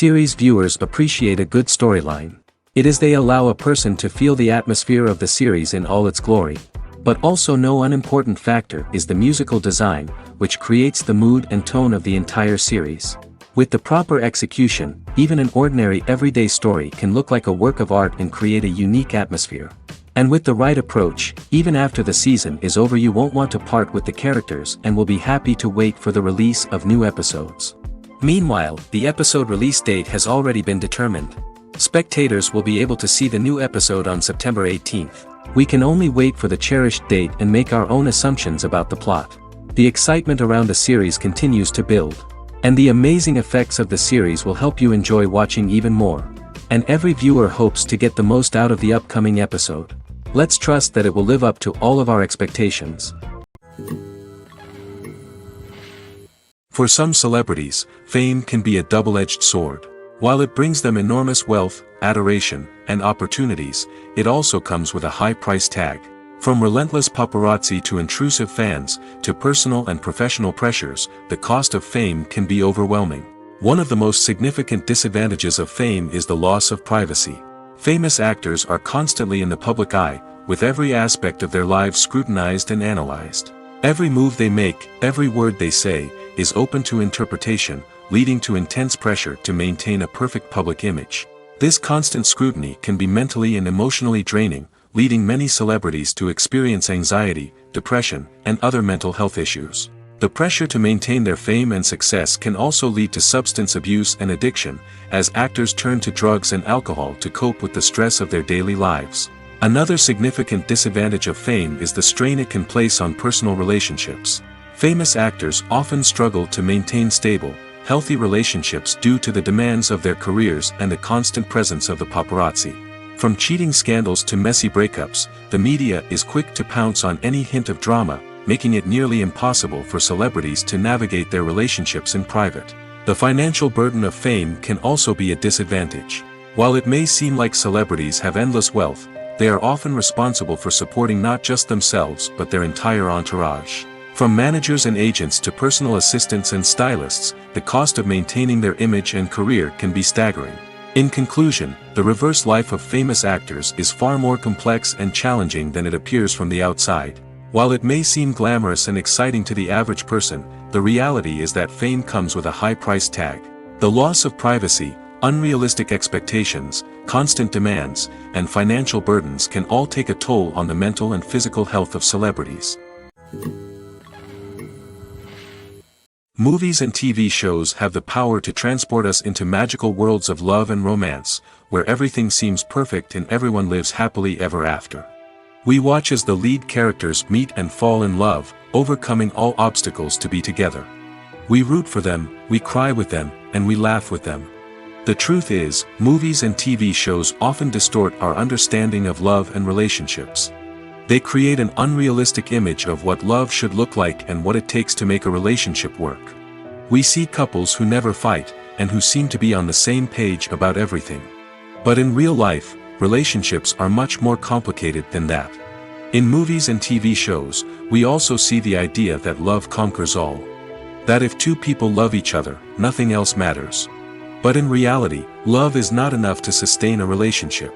Series viewers appreciate a good storyline. It is they allow a person to feel the atmosphere of the series in all its glory. But also no unimportant factor is the musical design, which creates the mood and tone of the entire series. With the proper execution, even an ordinary everyday story can look like a work of art and create a unique atmosphere. And with the right approach, even after the season is over you won't want to part with the characters and will be happy to wait for the release of new episodes. Meanwhile, the episode release date has already been determined. Spectators will be able to see the new episode on September 18th. We can only wait for the cherished date and make our own assumptions about the plot. The excitement around the series continues to build. And the amazing effects of the series will help you enjoy watching even more. And every viewer hopes to get the most out of the upcoming episode. Let's trust that it will live up to all of our expectations. For some celebrities, fame can be a double-edged sword. While it brings them enormous wealth, adoration, and opportunities, it also comes with a high price tag. From relentless paparazzi to intrusive fans, to personal and professional pressures, the cost of fame can be overwhelming. One of the most significant disadvantages of fame is the loss of privacy. Famous actors are constantly in the public eye, with every aspect of their lives scrutinized and analyzed. Every move they make, every word they say, is open to interpretation, leading to intense pressure to maintain a perfect public image. This constant scrutiny can be mentally and emotionally draining, leading many celebrities to experience anxiety, depression, and other mental health issues. The pressure to maintain their fame and success can also lead to substance abuse and addiction, as actors turn to drugs and alcohol to cope with the stress of their daily lives. Another significant disadvantage of fame is the strain it can place on personal relationships. Famous actors often struggle to maintain stable, healthy relationships due to the demands of their careers and the constant presence of the paparazzi. From cheating scandals to messy breakups, the media is quick to pounce on any hint of drama, making it nearly impossible for celebrities to navigate their relationships in private. The financial burden of fame can also be a disadvantage. While it may seem like celebrities have endless wealth, they are often responsible for supporting not just themselves but their entire entourage. From managers and agents to personal assistants and stylists, the cost of maintaining their image and career can be staggering. In conclusion, the reverse life of famous actors is far more complex and challenging than it appears from the outside. While it may seem glamorous and exciting to the average person, the reality is that fame comes with a high price tag. The loss of privacy, unrealistic expectations, constant demands, and financial burdens can all take a toll on the mental and physical health of celebrities. Movies and TV shows have the power to transport us into magical worlds of love and romance, where everything seems perfect and everyone lives happily ever after. We watch as the lead characters meet and fall in love, overcoming all obstacles to be together. We root for them, we cry with them, and we laugh with them. The truth is, movies and TV shows often distort our understanding of love and relationships. They create an unrealistic image of what love should look like and what it takes to make a relationship work. We see couples who never fight, and who seem to be on the same page about everything. But in real life, relationships are much more complicated than that. In movies and TV shows, we also see the idea that love conquers all. That if two people love each other, nothing else matters. But in reality, love is not enough to sustain a relationship.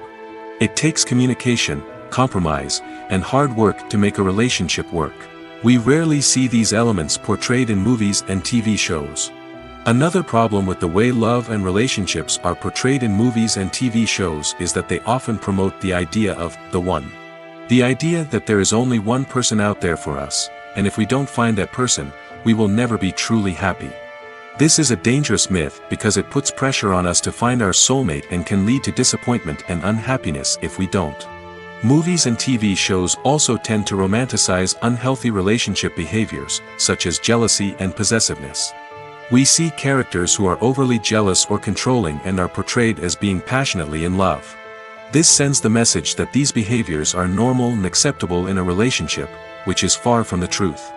It takes communication, compromise, and hard work to make a relationship work. We rarely see these elements portrayed in movies and TV shows. Another problem with the way love and relationships are portrayed in movies and TV shows is that they often promote the idea of the one. The idea that there is only one person out there for us, and if we don't find that person, we will never be truly happy. This is a dangerous myth because it puts pressure on us to find our soulmate and can lead to disappointment and unhappiness if we don't. Movies and TV shows also tend to romanticize unhealthy relationship behaviors, such as jealousy and possessiveness. We see characters who are overly jealous or controlling and are portrayed as being passionately in love. This sends the message that these behaviors are normal and acceptable in a relationship, which is far from the truth.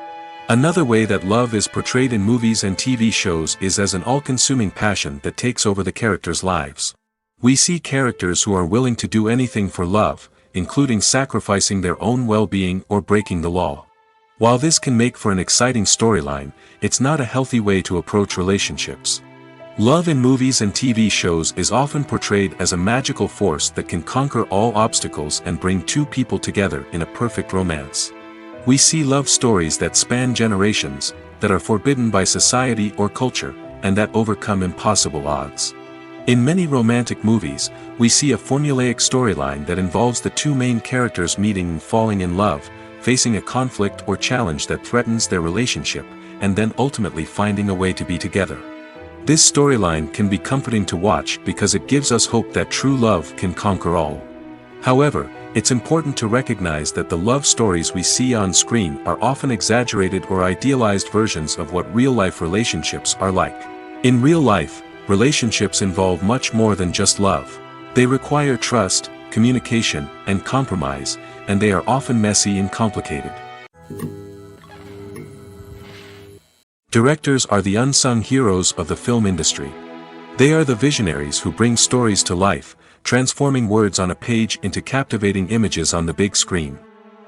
Another way that love is portrayed in movies and TV shows is as an all-consuming passion that takes over the characters' lives. We see characters who are willing to do anything for love, including sacrificing their own well-being or breaking the law. While this can make for an exciting storyline, it's not a healthy way to approach relationships. Love in movies and TV shows is often portrayed as a magical force that can conquer all obstacles and bring two people together in a perfect romance. We see love stories that span generations, that are forbidden by society or culture, and that overcome impossible odds. In many romantic movies, we see a formulaic storyline that involves the two main characters meeting and falling in love, facing a conflict or challenge that threatens their relationship, and then ultimately finding a way to be together. This storyline can be comforting to watch because it gives us hope that true love can conquer all. However, it's important to recognize that the love stories we see on screen are often exaggerated or idealized versions of what real-life relationships are like. In real life, relationships involve much more than just love. They require trust, communication, and compromise, and they are often messy and complicated. Directors are the unsung heroes of the film industry. They are the visionaries who bring stories to life, transforming words on a page into captivating images on the big screen.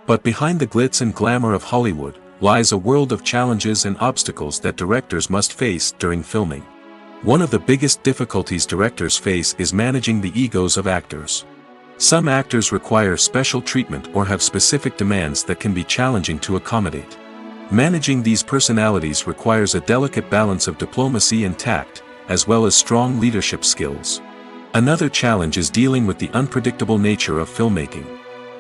But behind the glitz and glamour of Hollywood, lies a world of challenges and obstacles that directors must face during filming. One of the biggest difficulties directors face is managing the egos of actors. Some actors require special treatment or have specific demands that can be challenging to accommodate. Managing these personalities requires a delicate balance of diplomacy and tact, as well as strong leadership skills. Another challenge is dealing with the unpredictable nature of filmmaking.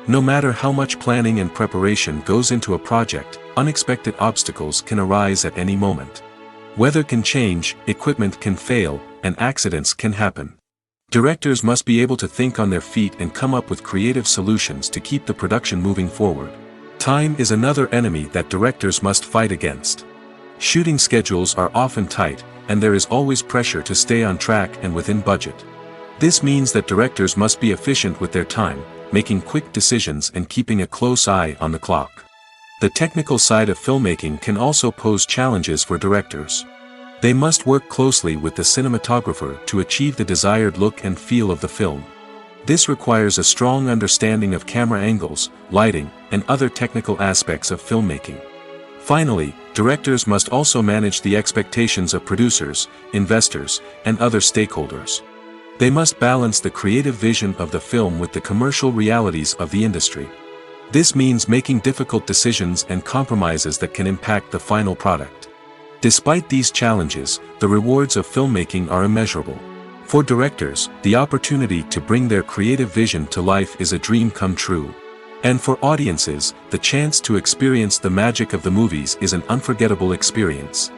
No matter how much planning and preparation goes into a project, unexpected obstacles can arise at any moment. Weather can change, equipment can fail, and accidents can happen. Directors must be able to think on their feet and come up with creative solutions to keep the production moving forward. Time is another enemy that directors must fight against. Shooting schedules are often tight, and there is always pressure to stay on track and within budget. This means that directors must be efficient with their time, making quick decisions and keeping a close eye on the clock. The technical side of filmmaking can also pose challenges for directors. They must work closely with the cinematographer to achieve the desired look and feel of the film. This requires a strong understanding of camera angles, lighting, and other technical aspects of filmmaking. Finally, directors must also manage the expectations of producers, investors, and other stakeholders. They must balance the creative vision of the film with the commercial realities of the industry. This means making difficult decisions and compromises that can impact the final product. Despite these challenges, the rewards of filmmaking are immeasurable. For directors, the opportunity to bring their creative vision to life is a dream come true. And for audiences, the chance to experience the magic of the movies is an unforgettable experience.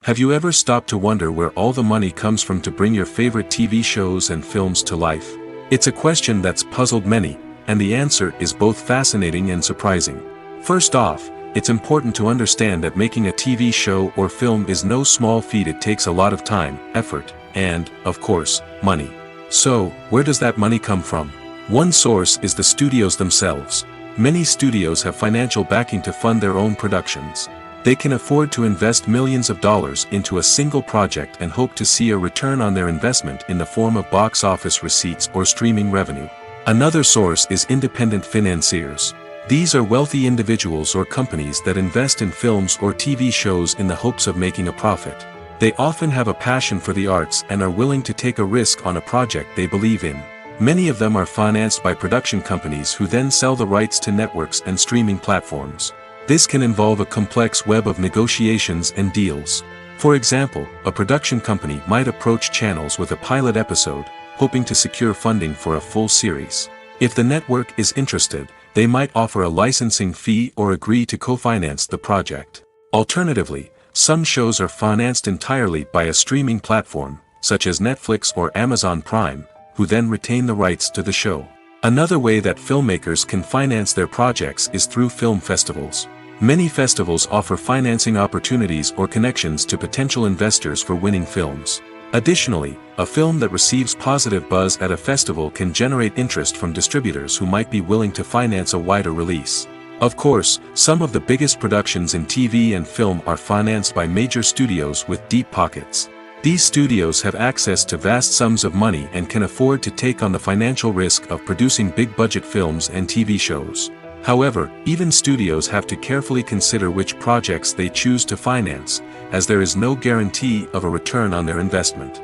Have you ever stopped to wonder where all the money comes from to bring your favorite TV shows and films to life? It's a question that's puzzled many, and the answer is both fascinating and surprising. First off, it's important to understand that making a TV show or film is no small feat. It takes a lot of time, effort, and, of course, money. So, where does that money come from? One source is the studios themselves. Many studios have financial backing to fund their own productions. They can afford to invest millions of dollars into a single project and hope to see a return on their investment in the form of box office receipts or streaming revenue. Another source is independent financiers. These are wealthy individuals or companies that invest in films or TV shows in the hopes of making a profit. They often have a passion for the arts and are willing to take a risk on a project they believe in. Many of them are financed by production companies who then sell the rights to networks and streaming platforms. This can involve a complex web of negotiations and deals. For example, a production company might approach channels with a pilot episode, hoping to secure funding for a full series. If the network is interested, they might offer a licensing fee or agree to co-finance the project. Alternatively, some shows are financed entirely by a streaming platform, such as Netflix or Amazon Prime, who then retain the rights to the show. Another way that filmmakers can finance their projects is through film festivals. Many festivals offer financing opportunities or connections to potential investors for winning films. Additionally, a film that receives positive buzz at a festival can generate interest from distributors who might be willing to finance a wider release. Of course, some of the biggest productions in TV and film are financed by major studios with deep pockets. These studios have access to vast sums of money and can afford to take on the financial risk of producing big-budget films and TV shows. However, even studios have to carefully consider which projects they choose to finance, as there is no guarantee of a return on their investment.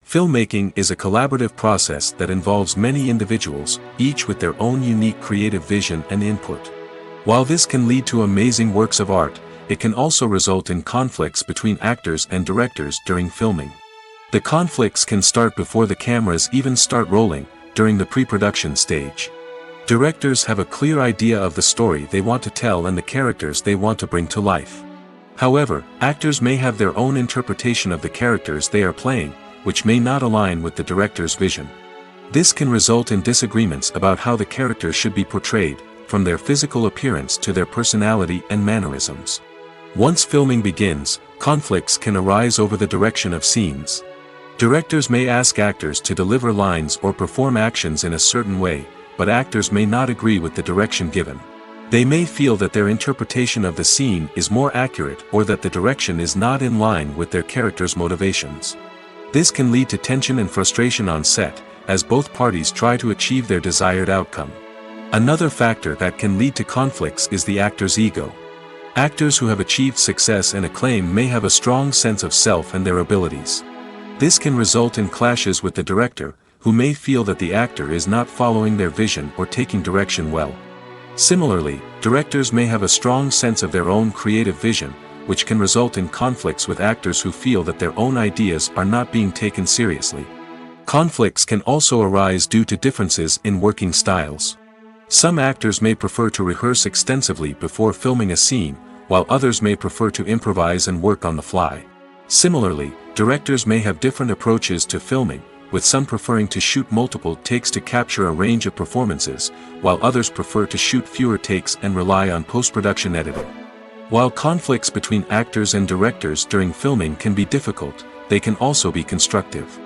Filmmaking is a collaborative process that involves many individuals, each with their own unique creative vision and input. While this can lead to amazing works of art, it can also result in conflicts between actors and directors during filming. The conflicts can start before the cameras even start rolling, during the pre-production stage. Directors have a clear idea of the story they want to tell and the characters they want to bring to life. However, actors may have their own interpretation of the characters they are playing, which may not align with the director's vision. This can result in disagreements about how the characters should be portrayed, from their physical appearance to their personality and mannerisms. Once filming begins, conflicts can arise over the direction of scenes. Directors may ask actors to deliver lines or perform actions in a certain way, but actors may not agree with the direction given. They may feel that their interpretation of the scene is more accurate or that the direction is not in line with their character's motivations. This can lead to tension and frustration on set, as both parties try to achieve their desired outcome. Another factor that can lead to conflicts is the actor's ego. Actors who have achieved success and acclaim may have a strong sense of self and their abilities. This can result in clashes with the director, who may feel that the actor is not following their vision or taking direction well. Similarly, directors may have a strong sense of their own creative vision, which can result in conflicts with actors who feel that their own ideas are not being taken seriously. Conflicts can also arise due to differences in working styles. Some actors may prefer to rehearse extensively before filming a scene, while others may prefer to improvise and work on the fly. Similarly, directors may have different approaches to filming, with some preferring to shoot multiple takes to capture a range of performances, while others prefer to shoot fewer takes and rely on post-production editing. While conflicts between actors and directors during filming can be difficult, they can also be constructive.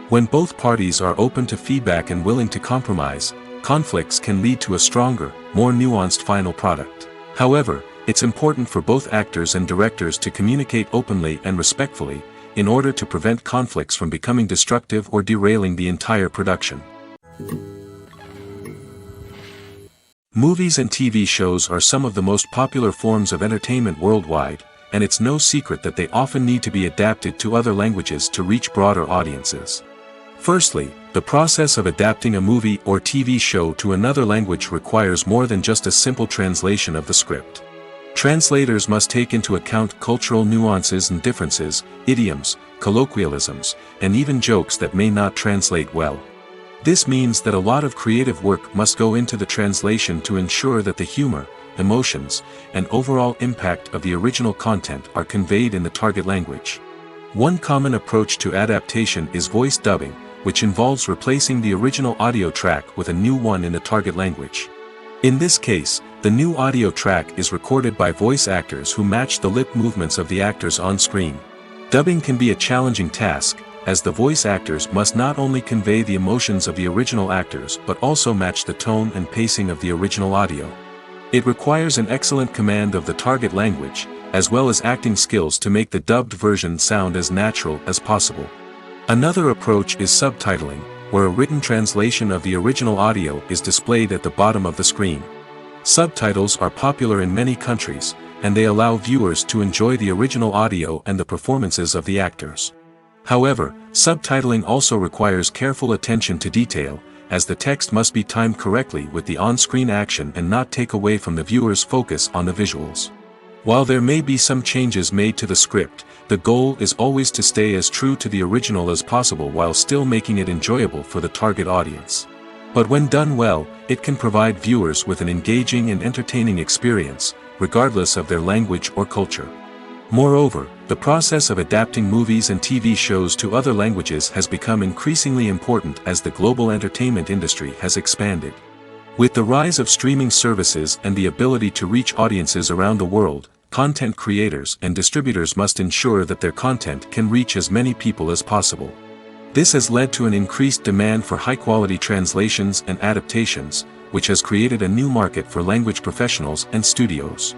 When both parties are open to feedback and willing to compromise, conflicts can lead to a stronger, more nuanced final product. However, it's important for both actors and directors to communicate openly and respectfully, in order to prevent conflicts from becoming destructive or derailing the entire production. Movies and TV shows are some of the most popular forms of entertainment worldwide, and it's no secret that they often need to be adapted to other languages to reach broader audiences. Firstly, the process of adapting a movie or TV show to another language requires more than just a simple translation of the script. Translators must take into account cultural nuances and differences, idioms, colloquialisms, and even jokes that may not translate well. This means that a lot of creative work must go into the translation to ensure that the humor, emotions, and overall impact of the original content are conveyed in the target language. One common approach to adaptation is voice dubbing, which involves replacing the original audio track with a new one in the target language. In this case, the new audio track is recorded by voice actors who match the lip movements of the actors on screen. Dubbing can be a challenging task, as the voice actors must not only convey the emotions of the original actors but also match the tone and pacing of the original audio. It requires an excellent command of the target language, as well as acting skills to make the dubbed version sound as natural as possible. Another approach is subtitling, where a written translation of the original audio is displayed at the bottom of the screen. Subtitles are popular in many countries, and they allow viewers to enjoy the original audio and the performances of the actors. However, subtitling also requires careful attention to detail, as the text must be timed correctly with the on-screen action and not take away from the viewer's focus on the visuals. While there may be some changes made to the script, the goal is always to stay as true to the original as possible while still making it enjoyable for the target audience. But when done well, it can provide viewers with an engaging and entertaining experience, regardless of their language or culture. Moreover, the process of adapting movies and TV shows to other languages has become increasingly important as the global entertainment industry has expanded. With the rise of streaming services and the ability to reach audiences around the world, content creators and distributors must ensure that their content can reach as many people as possible. This has led to an increased demand for high-quality translations and adaptations, which has created a new market for language professionals and studios.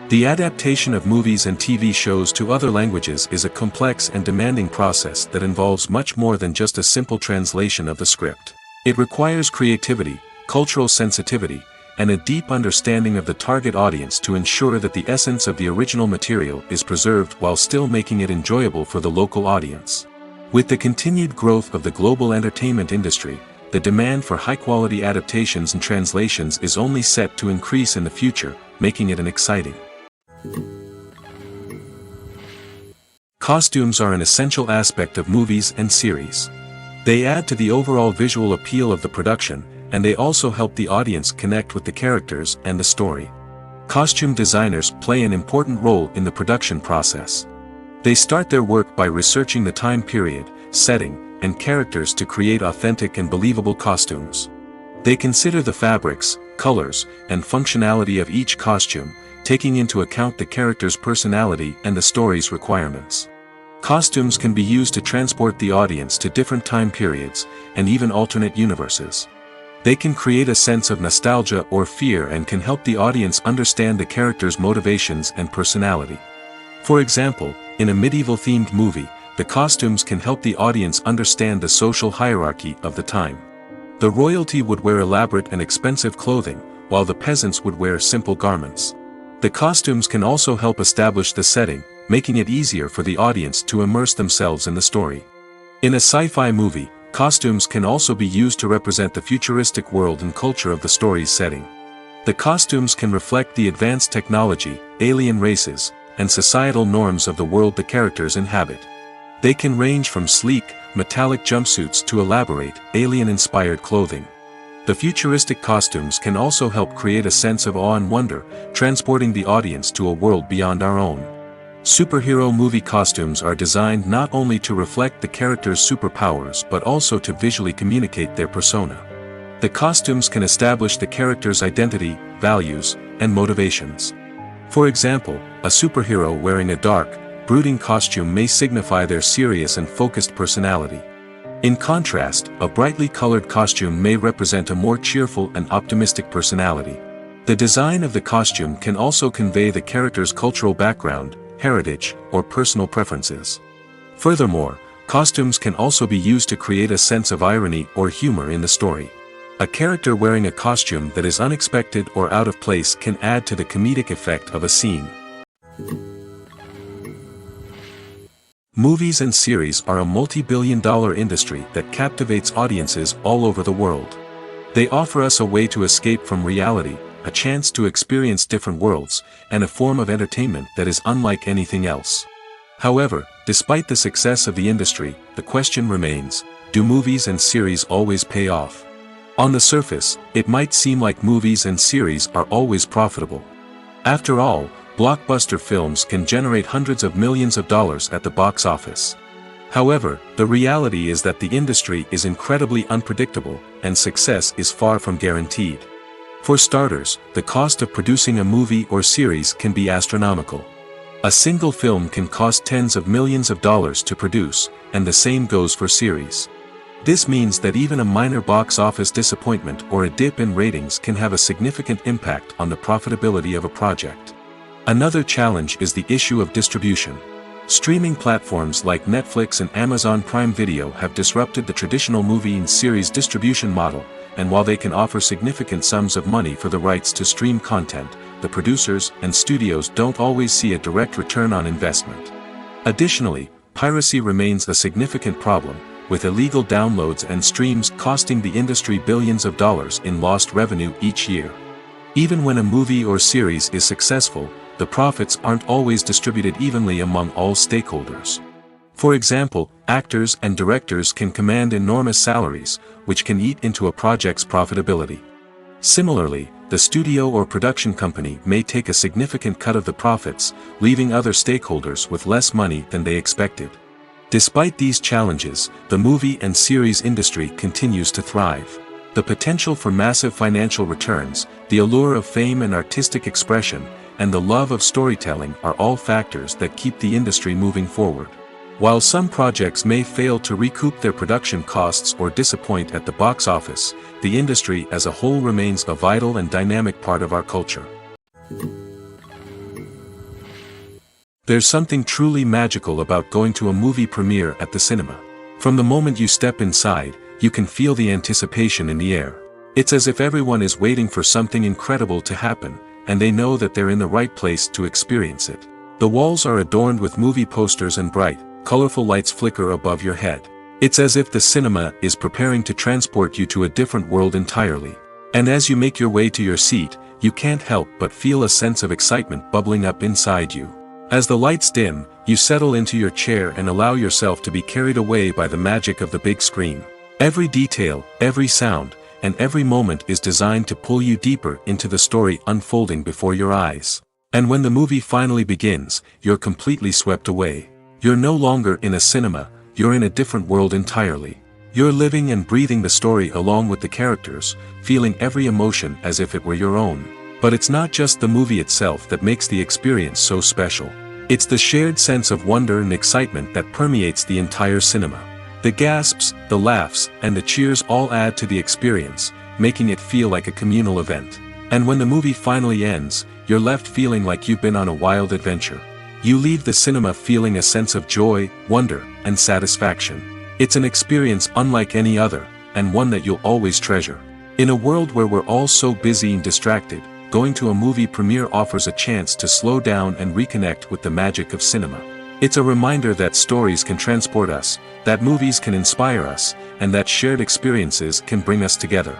The adaptation of movies and TV shows to other languages is a complex and demanding process that involves much more than just a simple translation of the script. It requires creativity, cultural sensitivity, and a deep understanding of the target audience to ensure that the essence of the original material is preserved while still making it enjoyable for the local audience. With the continued growth of the global entertainment industry, the demand for high-quality adaptations and translations is only set to increase in the future, making it an exciting. Costumes are an essential aspect of movies and series. They add to the overall visual appeal of the production, and they also help the audience connect with the characters and the story. Costume designers play an important role in the production process. They start their work by researching the time period, setting, and characters to create authentic and believable costumes. They consider the fabrics, colors, and functionality of each costume, taking into account the character's personality and the story's requirements. Costumes can be used to transport the audience to different time periods, and even alternate universes. They can create a sense of nostalgia or fear and can help the audience understand the character's motivations and personality. For example, in a medieval-themed movie, the costumes can help the audience understand the social hierarchy of the time. The royalty would wear elaborate and expensive clothing, while the peasants would wear simple garments. The costumes can also help establish the setting, making it easier for the audience to immerse themselves in the story. In a sci-fi movie, costumes can also be used to represent the futuristic world and culture of the story's setting. The costumes can reflect the advanced technology, alien races, and societal norms of the world the characters inhabit. They can range from sleek, metallic jumpsuits to elaborate, alien-inspired clothing. The futuristic costumes can also help create a sense of awe and wonder, transporting the audience to a world beyond our own. Superhero movie costumes are designed not only to reflect the character's superpowers but also to visually communicate their persona. The costumes can establish the character's identity, values, and motivations. For example, a superhero wearing a dark, brooding costume may signify their serious and focused personality. In contrast, a brightly colored costume may represent a more cheerful and optimistic personality. The design of the costume can also convey the character's cultural background, heritage, or personal preferences. Furthermore, costumes can also be used to create a sense of irony or humor in the story. A character wearing a costume that is unexpected or out of place can add to the comedic effect of a scene. Movies and series are a multi-billion-dollar industry that captivates audiences all over the world. They offer us a way to escape from reality, a chance to experience different worlds, and a form of entertainment that is unlike anything else. However, despite the success of the industry, the question remains, do movies and series always pay off? On the surface, it might seem like movies and series are always profitable. After all, blockbuster films can generate hundreds of millions of dollars at the box office. However, the reality is that the industry is incredibly unpredictable, and success is far from guaranteed. For starters, the cost of producing a movie or series can be astronomical. A single film can cost tens of millions of dollars to produce, and the same goes for series. This means that even a minor box office disappointment or a dip in ratings can have a significant impact on the profitability of a project. Another challenge is the issue of distribution. Streaming platforms like Netflix and Amazon Prime Video have disrupted the traditional movie and series distribution model, and while they can offer significant sums of money for the rights to stream content, the producers and studios don't always see a direct return on investment. Additionally, piracy remains a significant problem, with illegal downloads and streams costing the industry billions of dollars in lost revenue each year. Even when a movie or series is successful, the profits aren't always distributed evenly among all stakeholders. For example, actors and directors can command enormous salaries, which can eat into a project's profitability. Similarly, the studio or production company may take a significant cut of the profits, leaving other stakeholders with less money than they expected. Despite these challenges, the movie and series industry continues to thrive. The potential for massive financial returns, the allure of fame and artistic expression, and the love of storytelling are all factors that keep the industry moving forward. While some projects may fail to recoup their production costs or disappoint at the box office, the industry as a whole remains a vital and dynamic part of our culture. There's something truly magical about going to a movie premiere at the cinema. From the moment you step inside, you can feel the anticipation in the air. It's as if everyone is waiting for something incredible to happen, and they know that they're in the right place to experience it. The walls are adorned with movie posters and bright, colorful lights flicker above your head. It's as if the cinema is preparing to transport you to a different world entirely. And as you make your way to your seat, you can't help but feel a sense of excitement bubbling up inside you. As the lights dim, you settle into your chair and allow yourself to be carried away by the magic of the big screen. Every detail, every sound, and every moment is designed to pull you deeper into the story unfolding before your eyes. And when the movie finally begins, you're completely swept away. You're no longer in a cinema, you're in a different world entirely. You're living and breathing the story along with the characters, feeling every emotion as if it were your own. But it's not just the movie itself that makes the experience so special. It's the shared sense of wonder and excitement that permeates the entire cinema. The gasps, the laughs, and the cheers all add to the experience, making it feel like a communal event. And when the movie finally ends, you're left feeling like you've been on a wild adventure. You leave the cinema feeling a sense of joy, wonder, and satisfaction. It's an experience unlike any other, and one that you'll always treasure. In a world where we're all so busy and distracted, going to a movie premiere offers a chance to slow down and reconnect with the magic of cinema. It's a reminder that stories can transport us, that movies can inspire us, and that shared experiences can bring us together.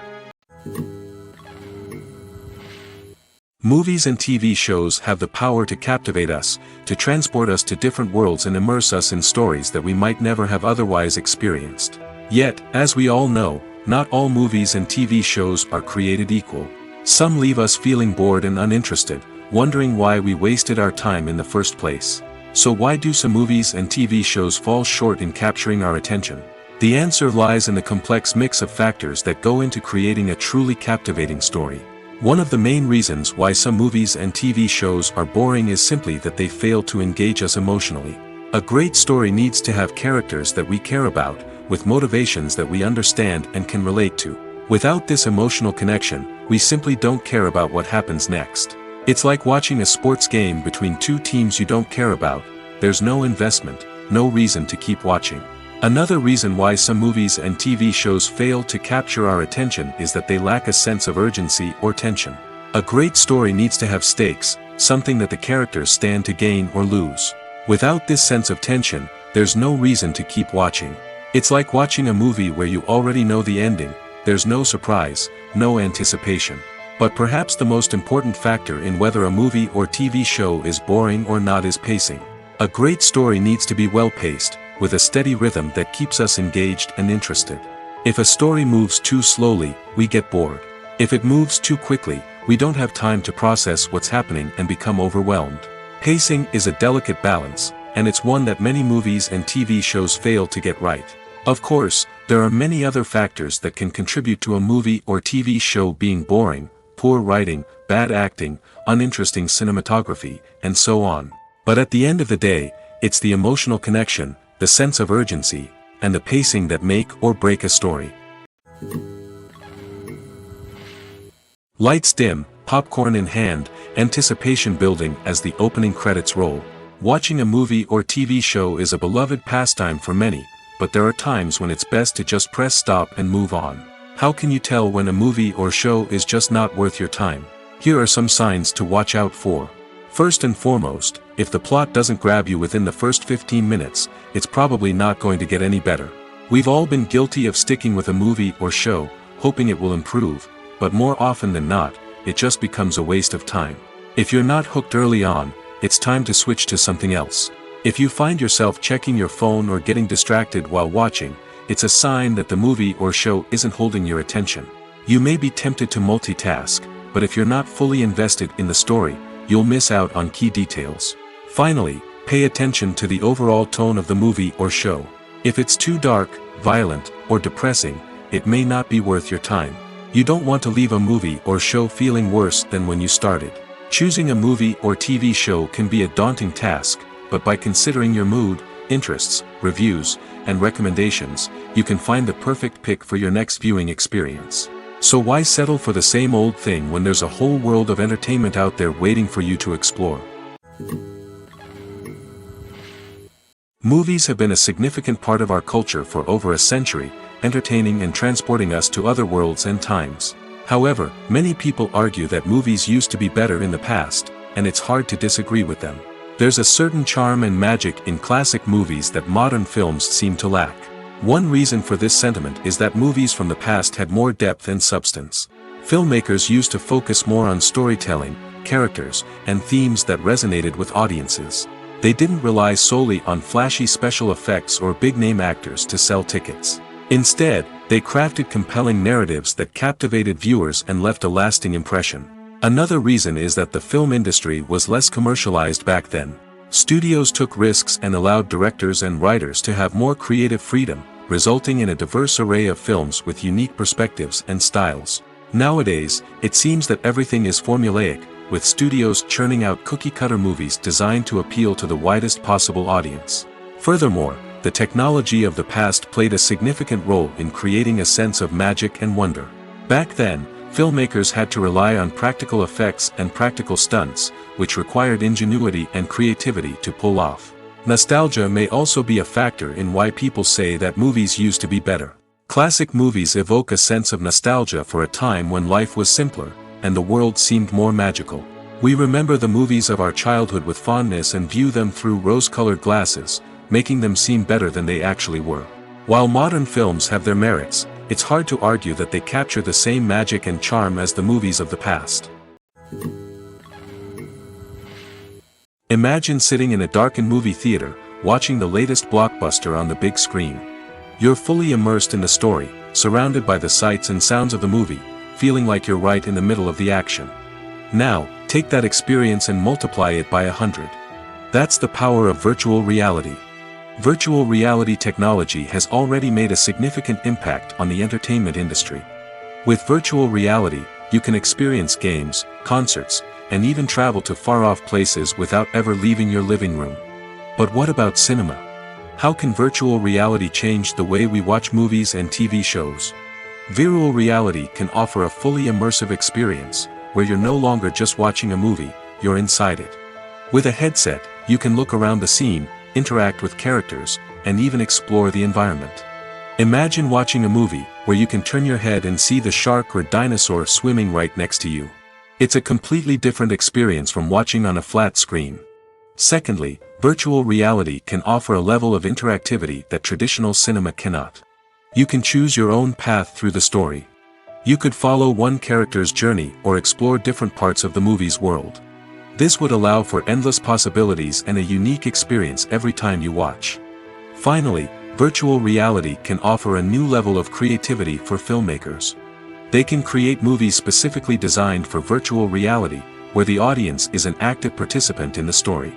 Movies and TV shows have the power to captivate us, to transport us to different worlds and immerse us in stories that we might never have otherwise experienced. Yet, as we all know, not all movies and TV shows are created equal. Some leave us feeling bored and uninterested, wondering why we wasted our time in the first place. So why do some movies and TV shows fall short in capturing our attention? The answer lies in the complex mix of factors that go into creating a truly captivating story. One of the main reasons why some movies and TV shows are boring is simply that they fail to engage us emotionally. A great story needs to have characters that we care about, with motivations that we understand and can relate to. Without this emotional connection, we simply don't care about what happens next. It's like watching a sports game between two teams you don't care about. There's no investment, no reason to keep watching. Another reason why some movies and TV shows fail to capture our attention is that they lack a sense of urgency or tension. A great story needs to have stakes, something that the characters stand to gain or lose. Without this sense of tension, there's no reason to keep watching. It's like watching a movie where you already know the ending, there's no surprise, no anticipation. But perhaps the most important factor in whether a movie or TV show is boring or not is pacing. A great story needs to be well-paced, with a steady rhythm that keeps us engaged and interested. If a story moves too slowly, we get bored. If it moves too quickly, we don't have time to process what's happening and become overwhelmed. Pacing is a delicate balance, and it's one that many movies and TV shows fail to get right. Of course, there are many other factors that can contribute to a movie or TV show being boring: poor writing, bad acting, uninteresting cinematography, and so on. But at the end of the day, it's the emotional connection, the sense of urgency, and the pacing that make or break a story. Lights dim, popcorn in hand, anticipation building as the opening credits roll. Watching a movie or TV show is a beloved pastime for many, but there are times when it's best to just press stop and move on. How can you tell when a movie or show is just not worth your time? Here are some signs to watch out for. First and foremost, if the plot doesn't grab you within the first 15 minutes, it's probably not going to get any better. We've all been guilty of sticking with a movie or show, hoping it will improve, but more often than not, it just becomes a waste of time. If you're not hooked early on, it's time to switch to something else. If you find yourself checking your phone or getting distracted while watching, it's a sign that the movie or show isn't holding your attention. You may be tempted to multitask, but if you're not fully invested in the story, you'll miss out on key details. Finally, pay attention to the overall tone of the movie or show. If it's too dark, violent, or depressing, it may not be worth your time. You don't want to leave a movie or show feeling worse than when you started. Choosing a movie or TV show can be a daunting task, but by considering your mood, interests, reviews, and recommendations, you can find the perfect pick for your next viewing experience. So why settle for the same old thing when there's a whole world of entertainment out there waiting for you to explore? Movies have been a significant part of our culture for over a century, entertaining and transporting us to other worlds and times. However, many people argue that movies used to be better in the past, and it's hard to disagree with them. There's a certain charm and magic in classic movies that modern films seem to lack. One reason for this sentiment is that movies from the past had more depth and substance. Filmmakers used to focus more on storytelling, characters, and themes that resonated with audiences. They didn't rely solely on flashy special effects or big-name actors to sell tickets. Instead, they crafted compelling narratives that captivated viewers and left a lasting impression. Another reason is that the film industry was less commercialized back then. Studios took risks and allowed directors and writers to have more creative freedom, resulting in a diverse array of films with unique perspectives and styles. Nowadays, it seems that everything is formulaic, with studios churning out cookie-cutter movies designed to appeal to the widest possible audience. Furthermore, the technology of the past played a significant role in creating a sense of magic and wonder. Back then, filmmakers had to rely on practical effects and practical stunts, which required ingenuity and creativity to pull off. Nostalgia may also be a factor in why people say that movies used to be better. Classic movies evoke a sense of nostalgia for a time when life was simpler, and the world seemed more magical. We remember the movies of our childhood with fondness and view them through rose-colored glasses, making them seem better than they actually were. While modern films have their merits, it's hard to argue that they capture the same magic and charm as the movies of the past. Imagine sitting in a darkened movie theater, watching the latest blockbuster on the big screen. You're fully immersed in the story, surrounded by the sights and sounds of the movie, feeling like you're right in the middle of the action. Now, take that experience and multiply it by 100. That's the power of virtual reality. Virtual reality technology has already made a significant impact on the entertainment industry. With virtual reality, you can experience games, concerts, and even travel to far-off places without ever leaving your living room. But what about cinema? How can virtual reality change the way we watch movies and TV shows? Virtual reality can offer a fully immersive experience, where you're no longer just watching a movie, you're inside it. With a headset, you can look around the scene, interact with characters, and even explore the environment. Imagine watching a movie where you can turn your head and see the shark or dinosaur swimming right next to you. It's a completely different experience from watching on a flat screen. Secondly, virtual reality can offer a level of interactivity that traditional cinema cannot. You can choose your own path through the story. You could follow one character's journey or explore different parts of the movie's world. This would allow for endless possibilities and a unique experience every time you watch. Finally, virtual reality can offer a new level of creativity for filmmakers. They can create movies specifically designed for virtual reality, where the audience is an active participant in the story.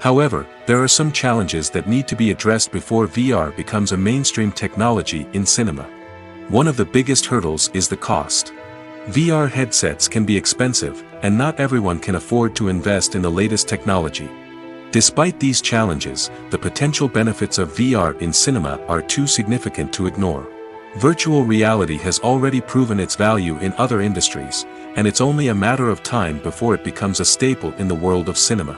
However, there are some challenges that need to be addressed before VR becomes a mainstream technology in cinema. One of the biggest hurdles is the cost. VR headsets can be expensive, and not everyone can afford to invest in the latest technology. Despite these challenges, the potential benefits of VR in cinema are too significant to ignore. Virtual reality has already proven its value in other industries, and it's only a matter of time before it becomes a staple in the world of cinema.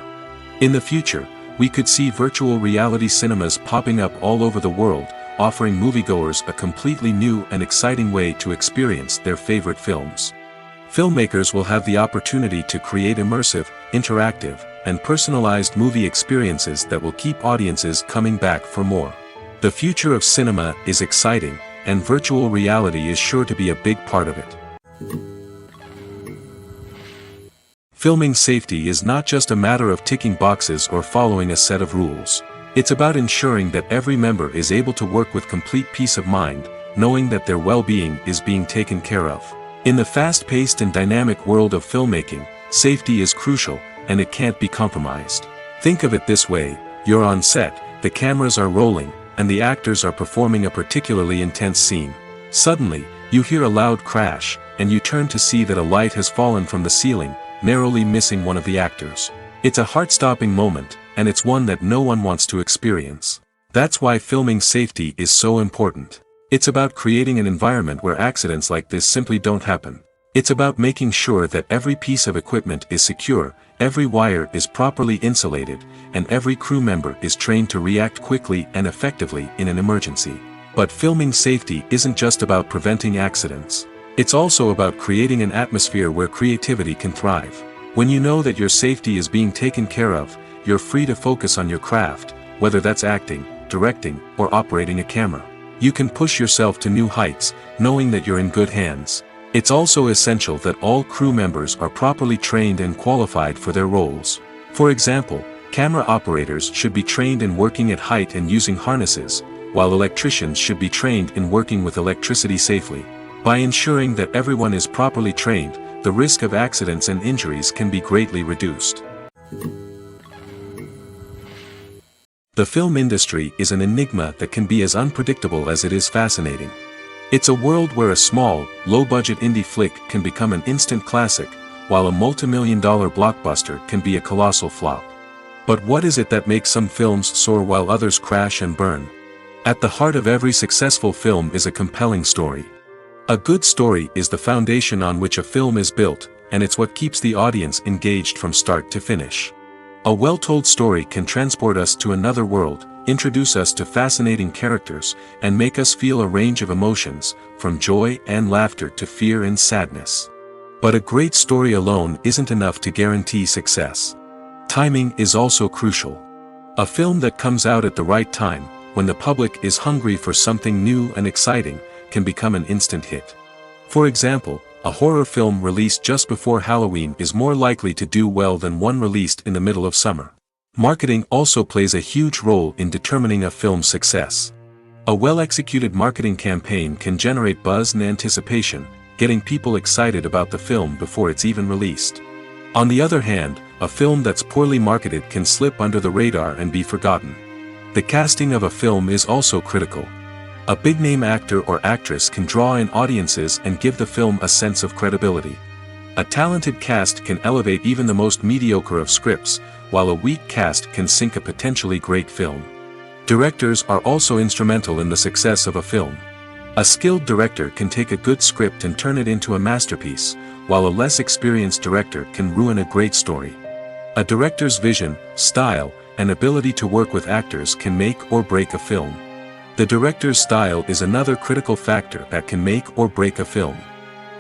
In the future, we could see virtual reality cinemas popping up all over the world, offering moviegoers a completely new and exciting way to experience their favorite films. Filmmakers will have the opportunity to create immersive, interactive, and personalized movie experiences that will keep audiences coming back for more. The future of cinema is exciting, and virtual reality is sure to be a big part of it. Filming safety is not just a matter of ticking boxes or following a set of rules. It's about ensuring that every member is able to work with complete peace of mind, knowing that their well-being is being taken care of. In the fast-paced and dynamic world of filmmaking, safety is crucial, and it can't be compromised. Think of it this way: you're on set, the cameras are rolling, and the actors are performing a particularly intense scene. Suddenly, you hear a loud crash, and you turn to see that a light has fallen from the ceiling, narrowly missing one of the actors. It's a heart-stopping moment, and it's one that no one wants to experience. That's why filming safety is so important. It's about creating an environment where accidents like this simply don't happen. It's about making sure that every piece of equipment is secure, every wire is properly insulated, and every crew member is trained to react quickly and effectively in an emergency. But filming safety isn't just about preventing accidents. It's also about creating an atmosphere where creativity can thrive. When you know that your safety is being taken care of, you're free to focus on your craft, whether that's acting, directing, or operating a camera. You can push yourself to new heights, knowing that you're in good hands. It's also essential that all crew members are properly trained and qualified for their roles. For example, camera operators should be trained in working at height and using harnesses, while electricians should be trained in working with electricity safely. By ensuring that everyone is properly trained, the risk of accidents and injuries can be greatly reduced. The film industry is an enigma that can be as unpredictable as it is fascinating. It's a world where a small, low-budget indie flick can become an instant classic, while a multi-million-dollar blockbuster can be a colossal flop. But what is it that makes some films soar while others crash and burn? At the heart of every successful film is a compelling story. A good story is the foundation on which a film is built, and it's what keeps the audience engaged from start to finish. A well-told story can transport us to another world, introduce us to fascinating characters, and make us feel a range of emotions, from joy and laughter to fear and sadness. But a great story alone isn't enough to guarantee success. Timing is also crucial. A film that comes out at the right time, when the public is hungry for something new and exciting, can become an instant hit. For example, a horror film released just before Halloween is more likely to do well than one released in the middle of summer. Marketing also plays a huge role in determining a film's success. A well-executed marketing campaign can generate buzz and anticipation, getting people excited about the film before it's even released. On the other hand, a film that's poorly marketed can slip under the radar and be forgotten. The casting of a film is also critical. A big-name actor or actress can draw in audiences and give the film a sense of credibility. A talented cast can elevate even the most mediocre of scripts, while a weak cast can sink a potentially great film. Directors are also instrumental in the success of a film. A skilled director can take a good script and turn it into a masterpiece, while a less experienced director can ruin a great story. A director's vision, style, and ability to work with actors can make or break a film. The director's style is another critical factor that can make or break a film.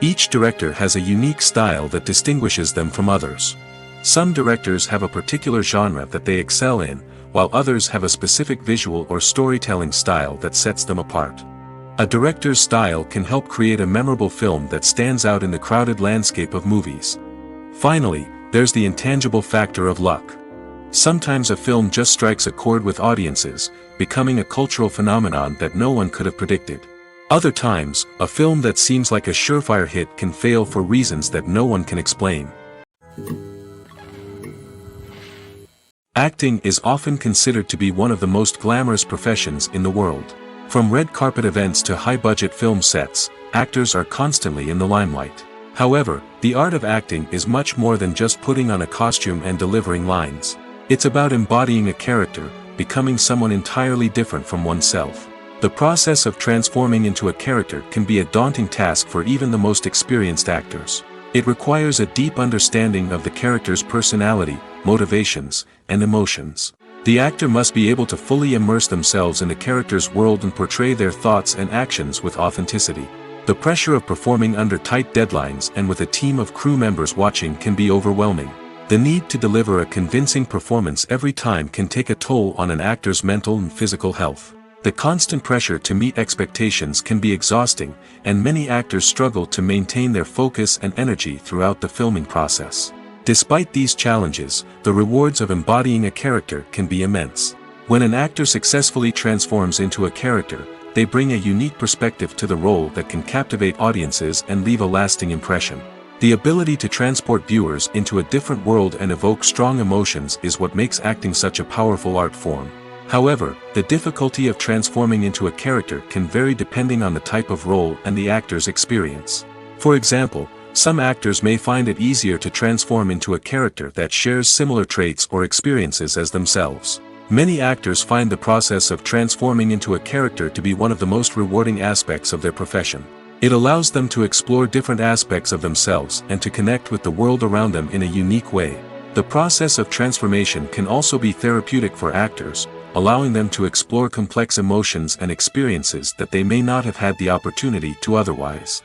Each director has a unique style that distinguishes them from others. Some directors have a particular genre that they excel in, while others have a specific visual or storytelling style that sets them apart. A director's style can help create a memorable film that stands out in the crowded landscape of movies. Finally, there's the intangible factor of luck. Sometimes a film just strikes a chord with audiences, becoming a cultural phenomenon that no one could have predicted. Other times, a film that seems like a surefire hit can fail for reasons that no one can explain. Acting is often considered to be one of the most glamorous professions in the world. From red carpet events to high-budget film sets, actors are constantly in the limelight. However, the art of acting is much more than just putting on a costume and delivering lines. It's about embodying a character, becoming someone entirely different from oneself. The process of transforming into a character can be a daunting task for even the most experienced actors. It requires a deep understanding of the character's personality, motivations, and emotions. The actor must be able to fully immerse themselves in the character's world and portray their thoughts and actions with authenticity. The pressure of performing under tight deadlines and with a team of crew members watching can be overwhelming. The need to deliver a convincing performance every time can take a toll on an actor's mental and physical health. The constant pressure to meet expectations can be exhausting, and many actors struggle to maintain their focus and energy throughout the filming process. Despite these challenges, the rewards of embodying a character can be immense. When an actor successfully transforms into a character, they bring a unique perspective to the role that can captivate audiences and leave a lasting impression. The ability to transport viewers into a different world and evoke strong emotions is what makes acting such a powerful art form. However, the difficulty of transforming into a character can vary depending on the type of role and the actor's experience. For example, some actors may find it easier to transform into a character that shares similar traits or experiences as themselves. Many actors find the process of transforming into a character to be one of the most rewarding aspects of their profession. It allows them to explore different aspects of themselves and to connect with the world around them in a unique way. The process of transformation can also be therapeutic for actors, allowing them to explore complex emotions and experiences that they may not have had the opportunity to otherwise.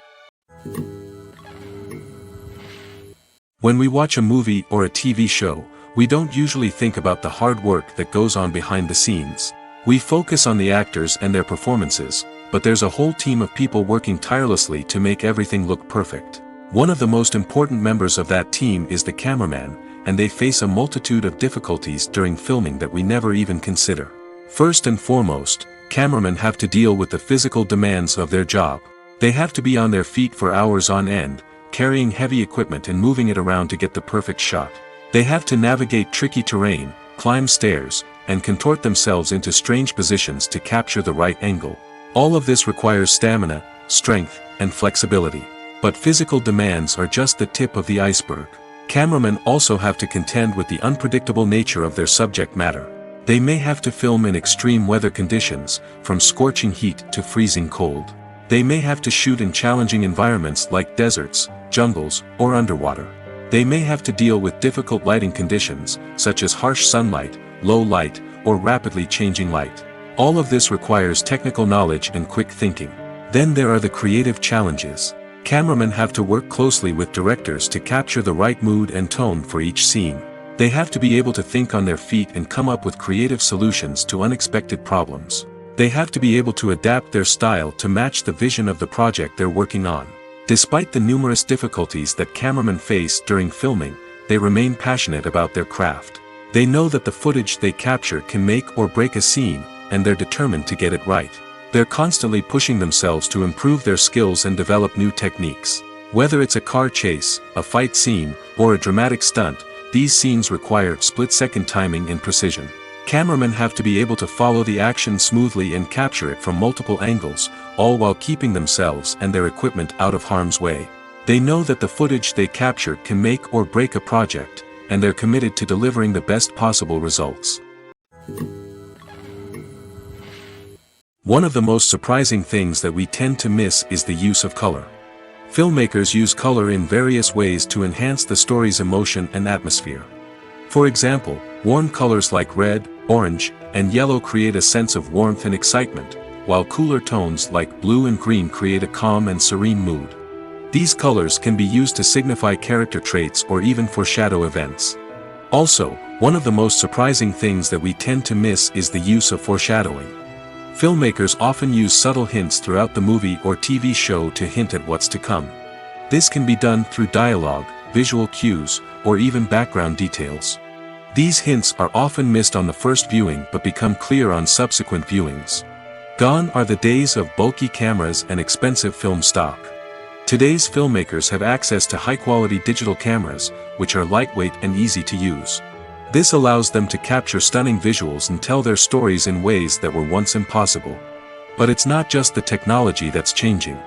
When we watch a movie or a TV show, we don't usually think about the hard work that goes on behind the scenes. We focus on the actors and their performances, but there's a whole team of people working tirelessly to make everything look perfect. One of the most important members of that team is the cameraman, and they face a multitude of difficulties during filming that we never even consider. First and foremost, cameramen have to deal with the physical demands of their job. They have to be on their feet for hours on end, carrying heavy equipment and moving it around to get the perfect shot. They have to navigate tricky terrain, climb stairs, and contort themselves into strange positions to capture the right angle. All of this requires stamina, strength, and flexibility. But physical demands are just the tip of the iceberg. Cameramen also have to contend with the unpredictable nature of their subject matter. They may have to film in extreme weather conditions, from scorching heat to freezing cold. They may have to shoot in challenging environments like deserts, jungles, or underwater. They may have to deal with difficult lighting conditions, such as harsh sunlight, low light, or rapidly changing light. All of this requires technical knowledge and quick thinking. Then there are the creative challenges. Cameramen have to work closely with directors to capture the right mood and tone for each scene. They have to be able to think on their feet and come up with creative solutions to unexpected problems. They have to be able to adapt their style to match the vision of the project they're working on. Despite the numerous difficulties that cameramen face during filming, they remain passionate about their craft. They know that the footage they capture can make or break a scene, and they're determined to get it right. They're constantly pushing themselves to improve their skills and develop new techniques. Whether it's a car chase, a fight scene, or a dramatic stunt, these scenes require split-second timing and precision. Cameramen have to be able to follow the action smoothly and capture it from multiple angles, all while keeping themselves and their equipment out of harm's way. They know that the footage they capture can make or break a project, and they're committed to delivering the best possible results. One of the most surprising things that we tend to miss is the use of color. Filmmakers use color in various ways to enhance the story's emotion and atmosphere. For example, warm colors like red, orange, and yellow create a sense of warmth and excitement, while cooler tones like blue and green create a calm and serene mood. These colors can be used to signify character traits or even foreshadow events. Also, one of the most surprising things that we tend to miss is the use of foreshadowing. Filmmakers often use subtle hints throughout the movie or TV show to hint at what's to come. This can be done through dialogue, visual cues, or even background details. These hints are often missed on the first viewing but become clear on subsequent viewings. Gone are the days of bulky cameras and expensive film stock. Today's filmmakers have access to high-quality digital cameras, which are lightweight and easy to use. This allows them to capture stunning visuals and tell their stories in ways that were once impossible. But it's not just the technology that's changing.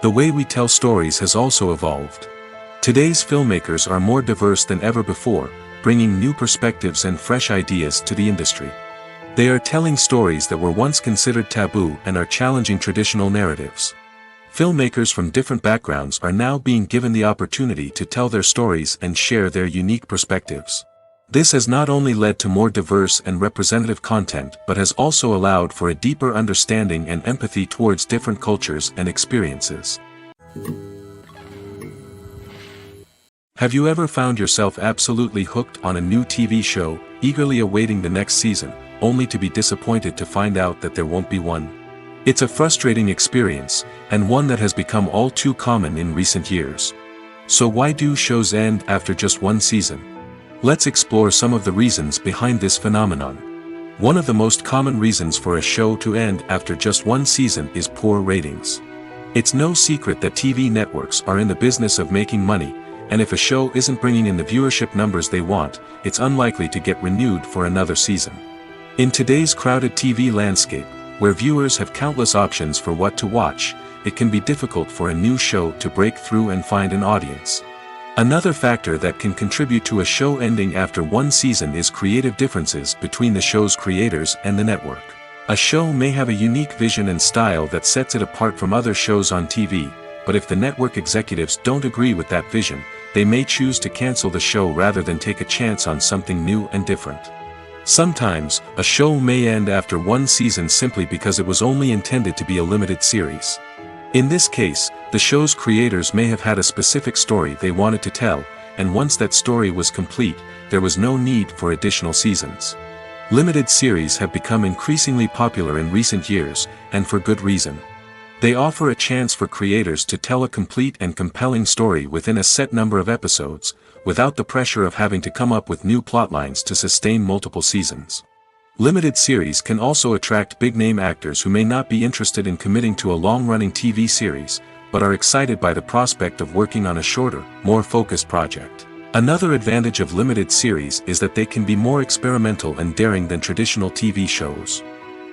The way we tell stories has also evolved. Today's filmmakers are more diverse than ever before, bringing new perspectives and fresh ideas to the industry. They are telling stories that were once considered taboo and are challenging traditional narratives. Filmmakers from different backgrounds are now being given the opportunity to tell their stories and share their unique perspectives. This has not only led to more diverse and representative content but has also allowed for a deeper understanding and empathy towards different cultures and experiences. Have you ever found yourself absolutely hooked on a new TV show, eagerly awaiting the next season, only to be disappointed to find out that there won't be one. It's a frustrating experience, and one that has become all too common in recent years. So why do shows end after just one season? Let's explore some of the reasons behind this phenomenon. One of the most common reasons for a show to end after just one season is poor ratings. It's no secret that TV networks are in the business of making money, and if a show isn't bringing in the viewership numbers they want, it's unlikely to get renewed for another season. In today's crowded TV landscape, where viewers have countless options for what to watch, it can be difficult for a new show to break through and find an audience. Another factor that can contribute to a show ending after one season is creative differences between the show's creators and the network. A show may have a unique vision and style that sets it apart from other shows on TV, but if the network executives don't agree with that vision, they may choose to cancel the show rather than take a chance on something new and different. Sometimes, a show may end after one season simply because it was only intended to be a limited series. In this case, the show's creators may have had a specific story they wanted to tell, and once that story was complete, there was no need for additional seasons. Limited series have become increasingly popular in recent years, and for good reason. They offer a chance for creators to tell a complete and compelling story within a set number of episodes, without the pressure of having to come up with new plotlines to sustain multiple seasons. Limited series can also attract big-name actors who may not be interested in committing to a long-running TV series, but are excited by the prospect of working on a shorter, more focused project. Another advantage of limited series is that they can be more experimental and daring than traditional TV shows.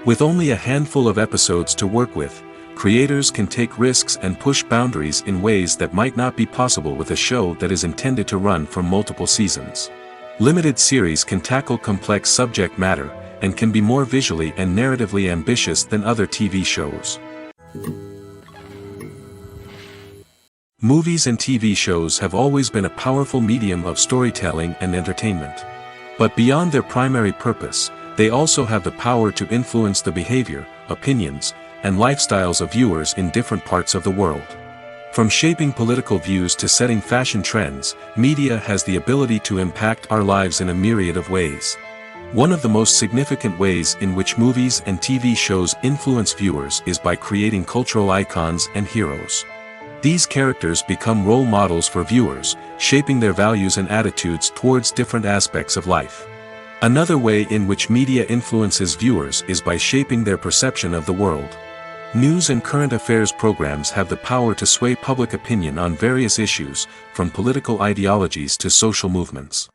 With only a handful of episodes to work with, creators can take risks and push boundaries in ways that might not be possible with a show that is intended to run for multiple seasons. Limited series can tackle complex subject matter, and can be more visually and narratively ambitious than other TV shows. Movies and TV shows have always been a powerful medium of storytelling and entertainment. But beyond their primary purpose, they also have the power to influence the behavior, opinions, and lifestyles of viewers in different parts of the world. From shaping political views to setting fashion trends, media has the ability to impact our lives in a myriad of ways. One of the most significant ways in which movies and TV shows influence viewers is by creating cultural icons and heroes. These characters become role models for viewers, shaping their values and attitudes towards different aspects of life. Another way in which media influences viewers is by shaping their perception of the world. News and current affairs programs have the power to sway public opinion on various issues, from political ideologies to social movements.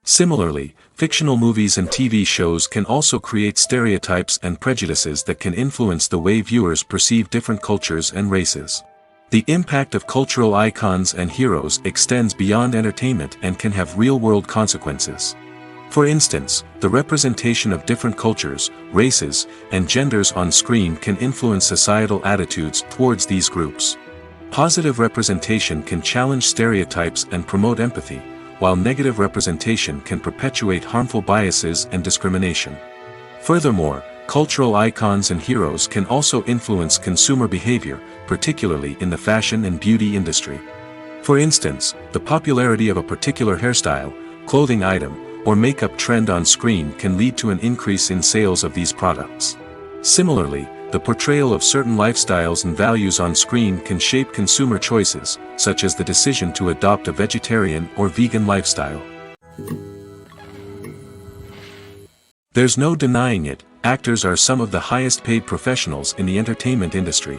Similarly, fictional movies and TV shows can also create stereotypes and prejudices that can influence the way viewers perceive different cultures and races. The impact of cultural icons and heroes extends beyond entertainment and can have real-world consequences. For instance, the representation of different cultures, races, and genders on screen can influence societal attitudes towards these groups. Positive representation can challenge stereotypes and promote empathy, while negative representation can perpetuate harmful biases and discrimination. Furthermore, cultural icons and heroes can also influence consumer behavior, particularly in the fashion and beauty industry. For instance, the popularity of a particular hairstyle, clothing item, or makeup trend on screen can lead to an increase in sales of these products. Similarly, the portrayal of certain lifestyles and values on screen can shape consumer choices, such as the decision to adopt a vegetarian or vegan lifestyle. There's no denying it, actors are some of the highest paid professionals in the entertainment industry.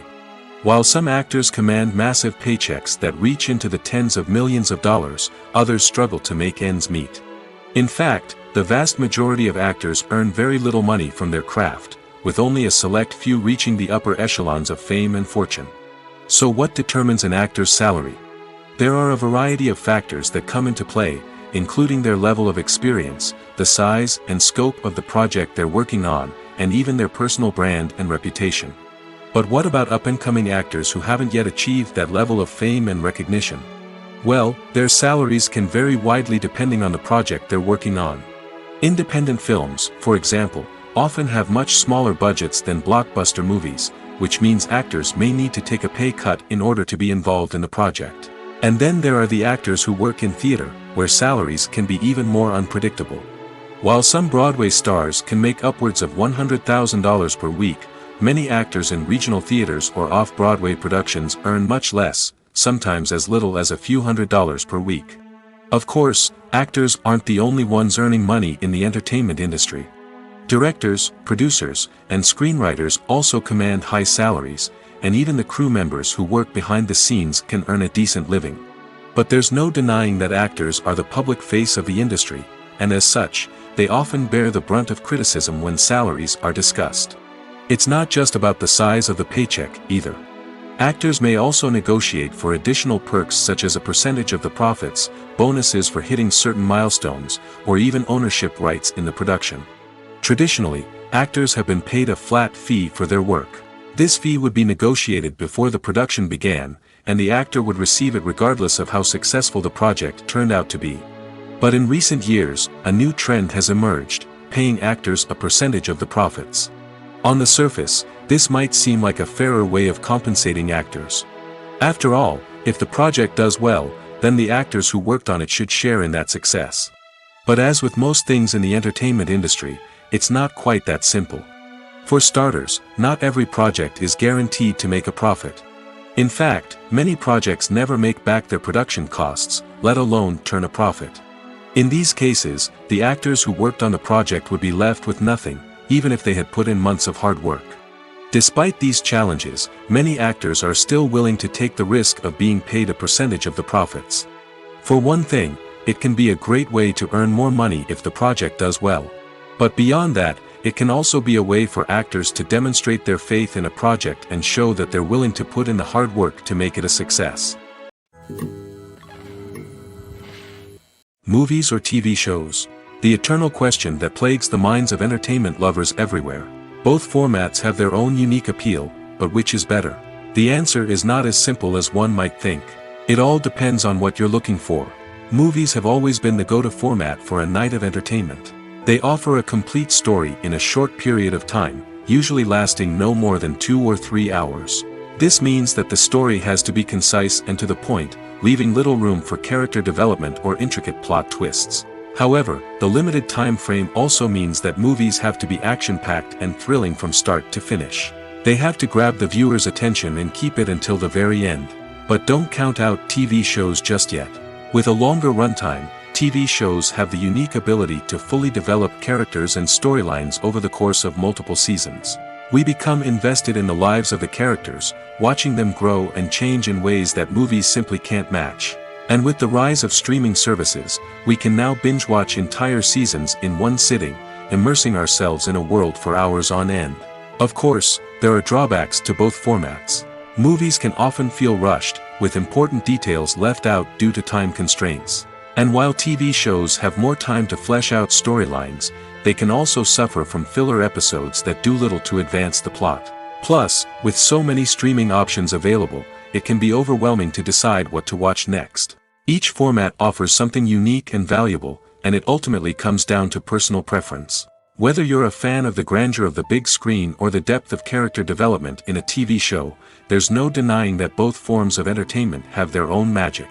While some actors command massive paychecks that reach into the tens of millions of dollars, others struggle to make ends meet. In fact, the vast majority of actors earn very little money from their craft, with only a select few reaching the upper echelons of fame and fortune. So what determines an actor's salary? There are a variety of factors that come into play, including their level of experience, the size and scope of the project they're working on, and even their personal brand and reputation. But what about up-and-coming actors who haven't yet achieved that level of fame and recognition? Well, their salaries can vary widely depending on the project they're working on. Independent films, for example, often have much smaller budgets than blockbuster movies, which means actors may need to take a pay cut in order to be involved in the project. And then there are the actors who work in theater, where salaries can be even more unpredictable. While some Broadway stars can make upwards of $100,000 per week, many actors in regional theaters or off-Broadway productions earn much less, sometimes as little as a few $100s per week. Of course, actors aren't the only ones earning money in the entertainment industry. Directors, producers, and screenwriters also command high salaries, and even the crew members who work behind the scenes can earn a decent living. But there's no denying that actors are the public face of the industry, and as such, they often bear the brunt of criticism when salaries are discussed. It's not just about the size of the paycheck, either. Actors may also negotiate for additional perks such as a percentage of the profits, bonuses for hitting certain milestones, or even ownership rights in the production. Traditionally, actors have been paid a flat fee for their work. This fee would be negotiated before the production began, and the actor would receive it regardless of how successful the project turned out to be. But in recent years, a new trend has emerged, paying actors a percentage of the profits. On the surface, this might seem like a fairer way of compensating actors. After all, if the project does well, then the actors who worked on it should share in that success. But as with most things in the entertainment industry, it's not quite that simple. For starters, not every project is guaranteed to make a profit. In fact, many projects never make back their production costs, let alone turn a profit. In these cases, the actors who worked on the project would be left with nothing, even if they had put in months of hard work. Despite these challenges, many actors are still willing to take the risk of being paid a percentage of the profits. For one thing, it can be a great way to earn more money if the project does well. But beyond that, it can also be a way for actors to demonstrate their faith in a project and show that they're willing to put in the hard work to make it a success. Movies or TV shows? The eternal question that plagues the minds of entertainment lovers everywhere. Both formats have their own unique appeal, but which is better? The answer is not as simple as one might think. It all depends on what you're looking for. Movies have always been the go-to format for a night of entertainment. They offer a complete story in a short period of time, usually lasting no more than 2 or 3 hours. This means that the story has to be concise and to the point, leaving little room for character development or intricate plot twists. However, the limited time frame also means that movies have to be action-packed and thrilling from start to finish. They have to grab the viewer's attention and keep it until the very end. But don't count out TV shows just yet. With a longer runtime, TV shows have the unique ability to fully develop characters and storylines over the course of multiple seasons. We become invested in the lives of the characters, watching them grow and change in ways that movies simply can't match. And with the rise of streaming services, we can now binge-watch entire seasons in one sitting, immersing ourselves in a world for hours on end. Of course, there are drawbacks to both formats. Movies can often feel rushed, with important details left out due to time constraints. And while TV shows have more time to flesh out storylines, they can also suffer from filler episodes that do little to advance the plot. Plus, with so many streaming options available, it can be overwhelming to decide what to watch next. Each format offers something unique and valuable, and it ultimately comes down to personal preference. Whether you're a fan of the grandeur of the big screen or the depth of character development in a TV show, there's no denying that both forms of entertainment have their own magic.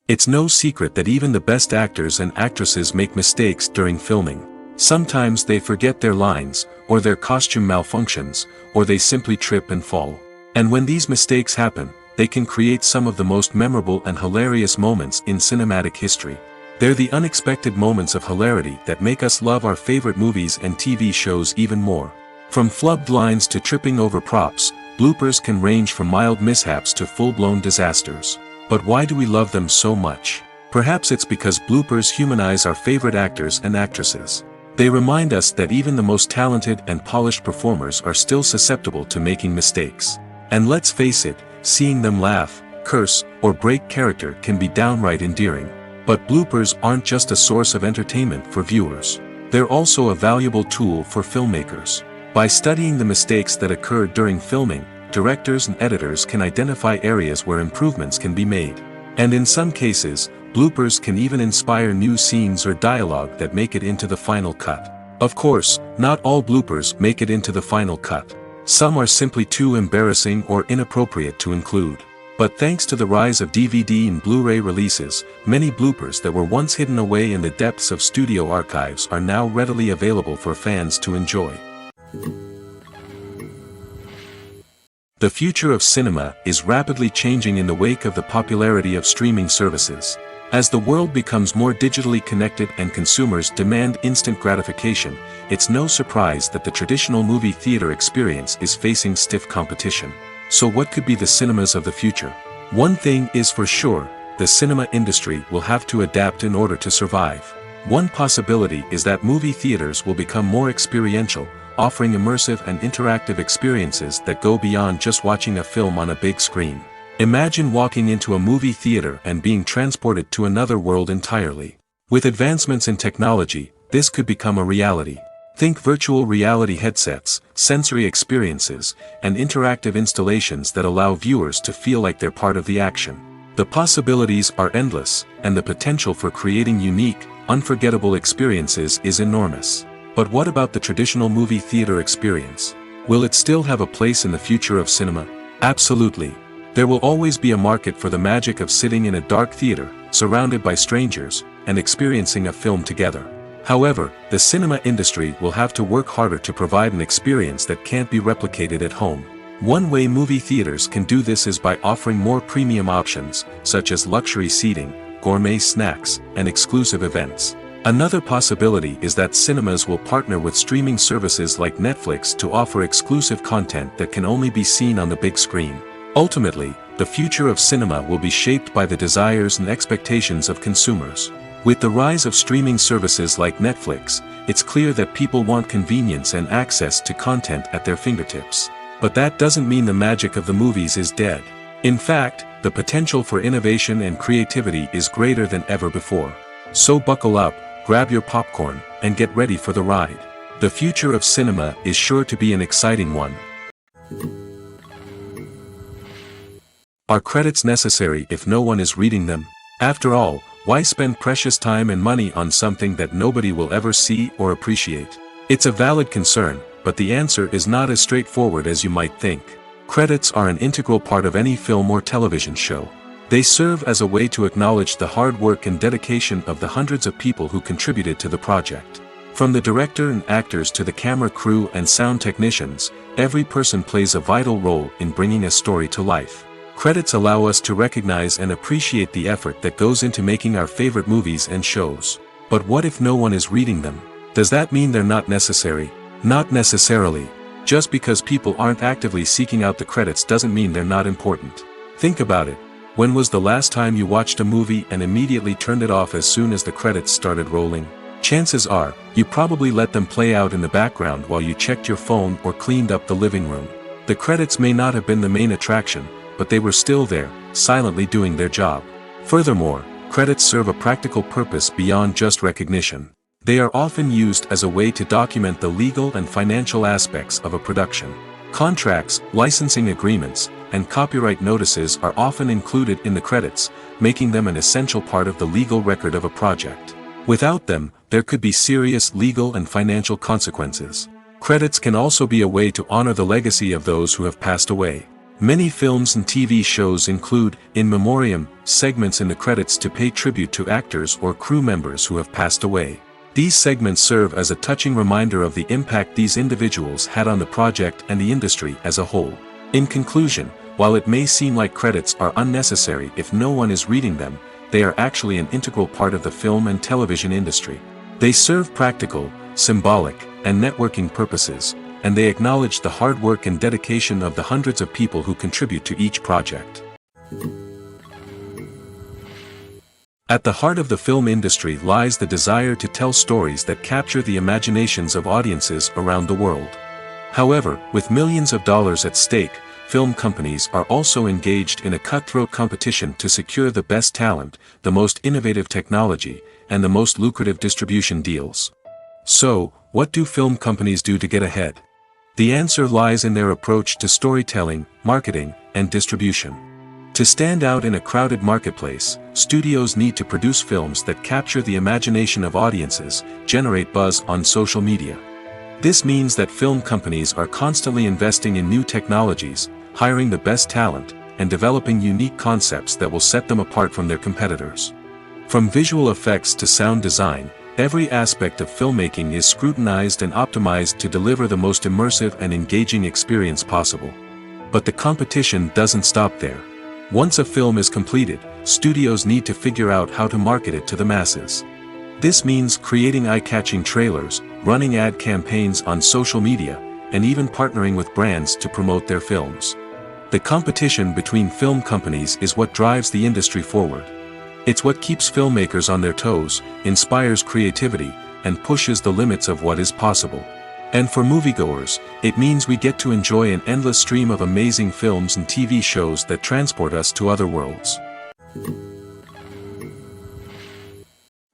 It's no secret that even the best actors and actresses make mistakes during filming. Sometimes they forget their lines, or their costume malfunctions, or they simply trip and fall. And when these mistakes happen, they can create some of the most memorable and hilarious moments in cinematic history. They're the unexpected moments of hilarity that make us love our favorite movies and TV shows even more. From flubbed lines to tripping over props, bloopers can range from mild mishaps to full-blown disasters. But why do we love them so much? Perhaps it's because bloopers humanize our favorite actors and actresses. They remind us that even the most talented and polished performers are still susceptible to making mistakes. And let's face it, seeing them laugh, curse, or break character can be downright endearing. But bloopers aren't just a source of entertainment for viewers. They're also a valuable tool for filmmakers. By studying the mistakes that occurred during filming, directors and editors can identify areas where improvements can be made. And in some cases, bloopers can even inspire new scenes or dialogue that make it into the final cut. Of course, not all bloopers make it into the final cut. Some are simply too embarrassing or inappropriate to include. But thanks to the rise of DVD and Blu-ray releases, many bloopers that were once hidden away in the depths of studio archives are now readily available for fans to enjoy. The future of cinema is rapidly changing in the wake of the popularity of streaming services. As the world becomes more digitally connected and consumers demand instant gratification, it's no surprise that the traditional movie theater experience is facing stiff competition. So what could be the cinemas of the future? One thing is for sure, the cinema industry will have to adapt in order to survive. One possibility is that movie theaters will become more experiential, offering immersive and interactive experiences that go beyond just watching a film on a big screen. Imagine walking into a movie theater and being transported to another world entirely. With advancements in technology, this could become a reality. Think virtual reality headsets, sensory experiences, and interactive installations that allow viewers to feel like they're part of the action. The possibilities are endless, and the potential for creating unique, unforgettable experiences is enormous. But what about the traditional movie theater experience? Will it still have a place in the future of cinema? Absolutely. There will always be a market for the magic of sitting in a dark theater, surrounded by strangers, and experiencing a film together. However, the cinema industry will have to work harder to provide an experience that can't be replicated at home. One way movie theaters can do this is by offering more premium options, such as luxury seating, gourmet snacks, and exclusive events. Another possibility is that cinemas will partner with streaming services like Netflix to offer exclusive content that can only be seen on the big screen. Ultimately, the future of cinema will be shaped by the desires and expectations of consumers. With the rise of streaming services like Netflix, it's clear that people want convenience and access to content at their fingertips. But that doesn't mean the magic of the movies is dead. In fact, the potential for innovation and creativity is greater than ever before. So buckle up, grab your popcorn, and get ready for the ride. The future of cinema is sure to be an exciting one. Are credits necessary if no one is reading them? After all, why spend precious time and money on something that nobody will ever see or appreciate? It's a valid concern, but the answer is not as straightforward as you might think. Credits are an integral part of any film or television show. They serve as a way to acknowledge the hard work and dedication of the hundreds of people who contributed to the project. From the director and actors to the camera crew and sound technicians, every person plays a vital role in bringing a story to life. Credits allow us to recognize and appreciate the effort that goes into making our favorite movies and shows. But what if no one is reading them? Does that mean they're not necessary? Not necessarily. Just because people aren't actively seeking out the credits doesn't mean they're not important. Think about it. When was the last time you watched a movie and immediately turned it off as soon as the credits started rolling? Chances are, you probably let them play out in the background while you checked your phone or cleaned up the living room. The credits may not have been the main attraction, but they were still there, silently doing their job. Furthermore, credits serve a practical purpose beyond just recognition. They are often used as a way to document the legal and financial aspects of a production. Contracts, licensing agreements, and copyright notices are often included in the credits, making them an essential part of the legal record of a project. Without them, there could be serious legal and financial consequences. Credits can also be a way to honor the legacy of those who have passed away. Many films and TV shows include, in memoriam, segments in the credits to pay tribute to actors or crew members who have passed away. These segments serve as a touching reminder of the impact these individuals had on the project and the industry as a whole. In conclusion, while it may seem like credits are unnecessary if no one is reading them, they are actually an integral part of the film and television industry. They serve practical, symbolic, and networking purposes, and they acknowledge the hard work and dedication of the hundreds of people who contribute to each project. At the heart of the film industry lies the desire to tell stories that capture the imaginations of audiences around the world. However, with millions of dollars at stake, film companies are also engaged in a cutthroat competition to secure the best talent, the most innovative technology, and the most lucrative distribution deals. So, what do film companies do to get ahead? The answer lies in their approach to storytelling, marketing, and distribution. To stand out in a crowded marketplace, studios need to produce films that capture the imagination of audiences, generate buzz on social media. This means that film companies are constantly investing in new technologies, hiring the best talent, and developing unique concepts that will set them apart from their competitors. From visual effects to sound design, every aspect of filmmaking is scrutinized and optimized to deliver the most immersive and engaging experience possible. But the competition doesn't stop there. Once a film is completed, studios need to figure out how to market it to the masses. This means creating eye-catching trailers, running ad campaigns on social media, and even partnering with brands to promote their films. The competition between film companies is what drives the industry forward. It's what keeps filmmakers on their toes, inspires creativity, and pushes the limits of what is possible. And for moviegoers, it means we get to enjoy an endless stream of amazing films and TV shows that transport us to other worlds.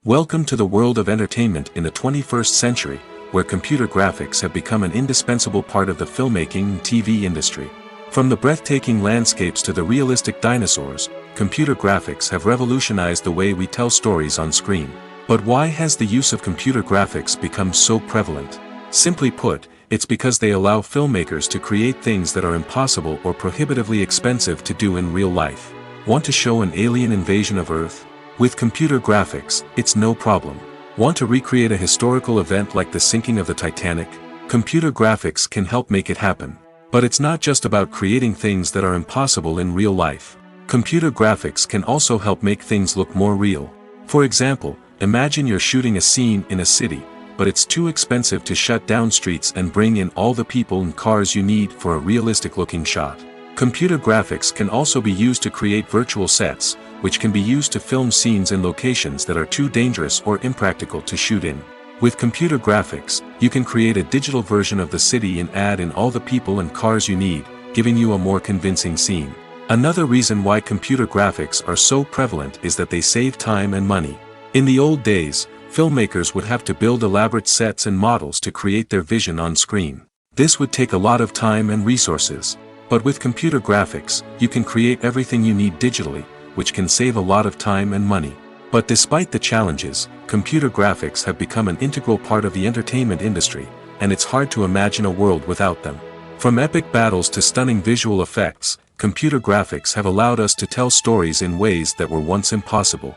Welcome to the world of entertainment in the 21st century, where computer graphics have become an indispensable part of the filmmaking and TV industry. From the breathtaking landscapes to the realistic dinosaurs, computer graphics have revolutionized the way we tell stories on screen. But why has the use of computer graphics become so prevalent? Simply put, it's because they allow filmmakers to create things that are impossible or prohibitively expensive to do in real life. Want to show an alien invasion of Earth? With computer graphics, it's no problem. Want to recreate a historical event like the sinking of the Titanic? Computer graphics can help make it happen. But it's not just about creating things that are impossible in real life. Computer graphics can also help make things look more real. For example, imagine you're shooting a scene in a city, but it's too expensive to shut down streets and bring in all the people and cars you need for a realistic-looking shot. Computer graphics can also be used to create virtual sets, which can be used to film scenes in locations that are too dangerous or impractical to shoot in. With computer graphics, you can create a digital version of the city and add in all the people and cars you need, giving you a more convincing scene. Another reason why computer graphics are so prevalent is that they save time and money. In the old days, filmmakers would have to build elaborate sets and models to create their vision on screen. This would take a lot of time and resources. But with computer graphics, you can create everything you need digitally, which can save a lot of time and money. But despite the challenges, computer graphics have become an integral part of the entertainment industry, and it's hard to imagine a world without them. From epic battles to stunning visual effects, computer graphics have allowed us to tell stories in ways that were once impossible.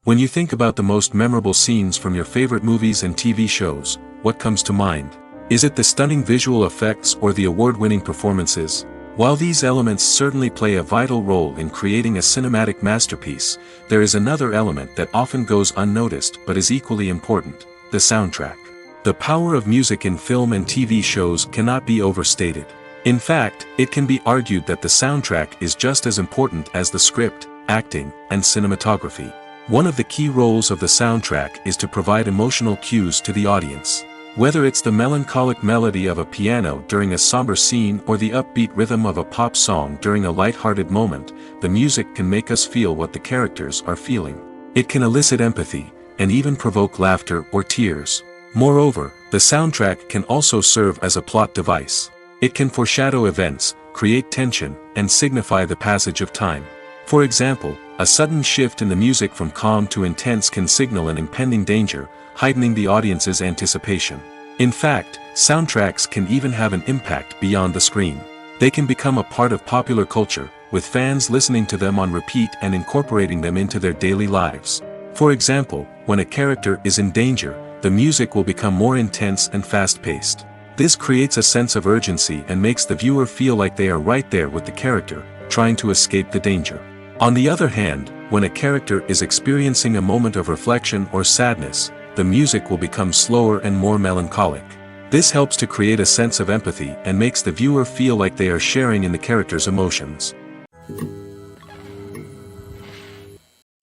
When you think about the most memorable scenes from your favorite movies and TV shows, what comes to mind? Is it the stunning visual effects or the award-winning performances? While these elements certainly play a vital role in creating a cinematic masterpiece, there is another element that often goes unnoticed but is equally important: the soundtrack. The power of music in film and TV shows cannot be overstated. In fact, it can be argued that the soundtrack is just as important as the script, acting, and cinematography. One of the key roles of the soundtrack is to provide emotional cues to the audience. Whether it's the melancholic melody of a piano during a somber scene or the upbeat rhythm of a pop song during a light-hearted moment, the music can make us feel what the characters are feeling. It can elicit empathy, and even provoke laughter or tears. Moreover, the soundtrack can also serve as a plot device. It can foreshadow events, create tension, and signify the passage of time. For example, a sudden shift in the music from calm to intense can signal an impending danger, heightening the audience's anticipation. In fact, soundtracks can even have an impact beyond the screen. They can become a part of popular culture, with fans listening to them on repeat and incorporating them into their daily lives. For example, when a character is in danger, the music will become more intense and fast-paced. This creates a sense of urgency and makes the viewer feel like they are right there with the character, trying to escape the danger. On the other hand, when a character is experiencing a moment of reflection or sadness, the music will become slower and more melancholic. This helps to create a sense of empathy and makes the viewer feel like they are sharing in the character's emotions.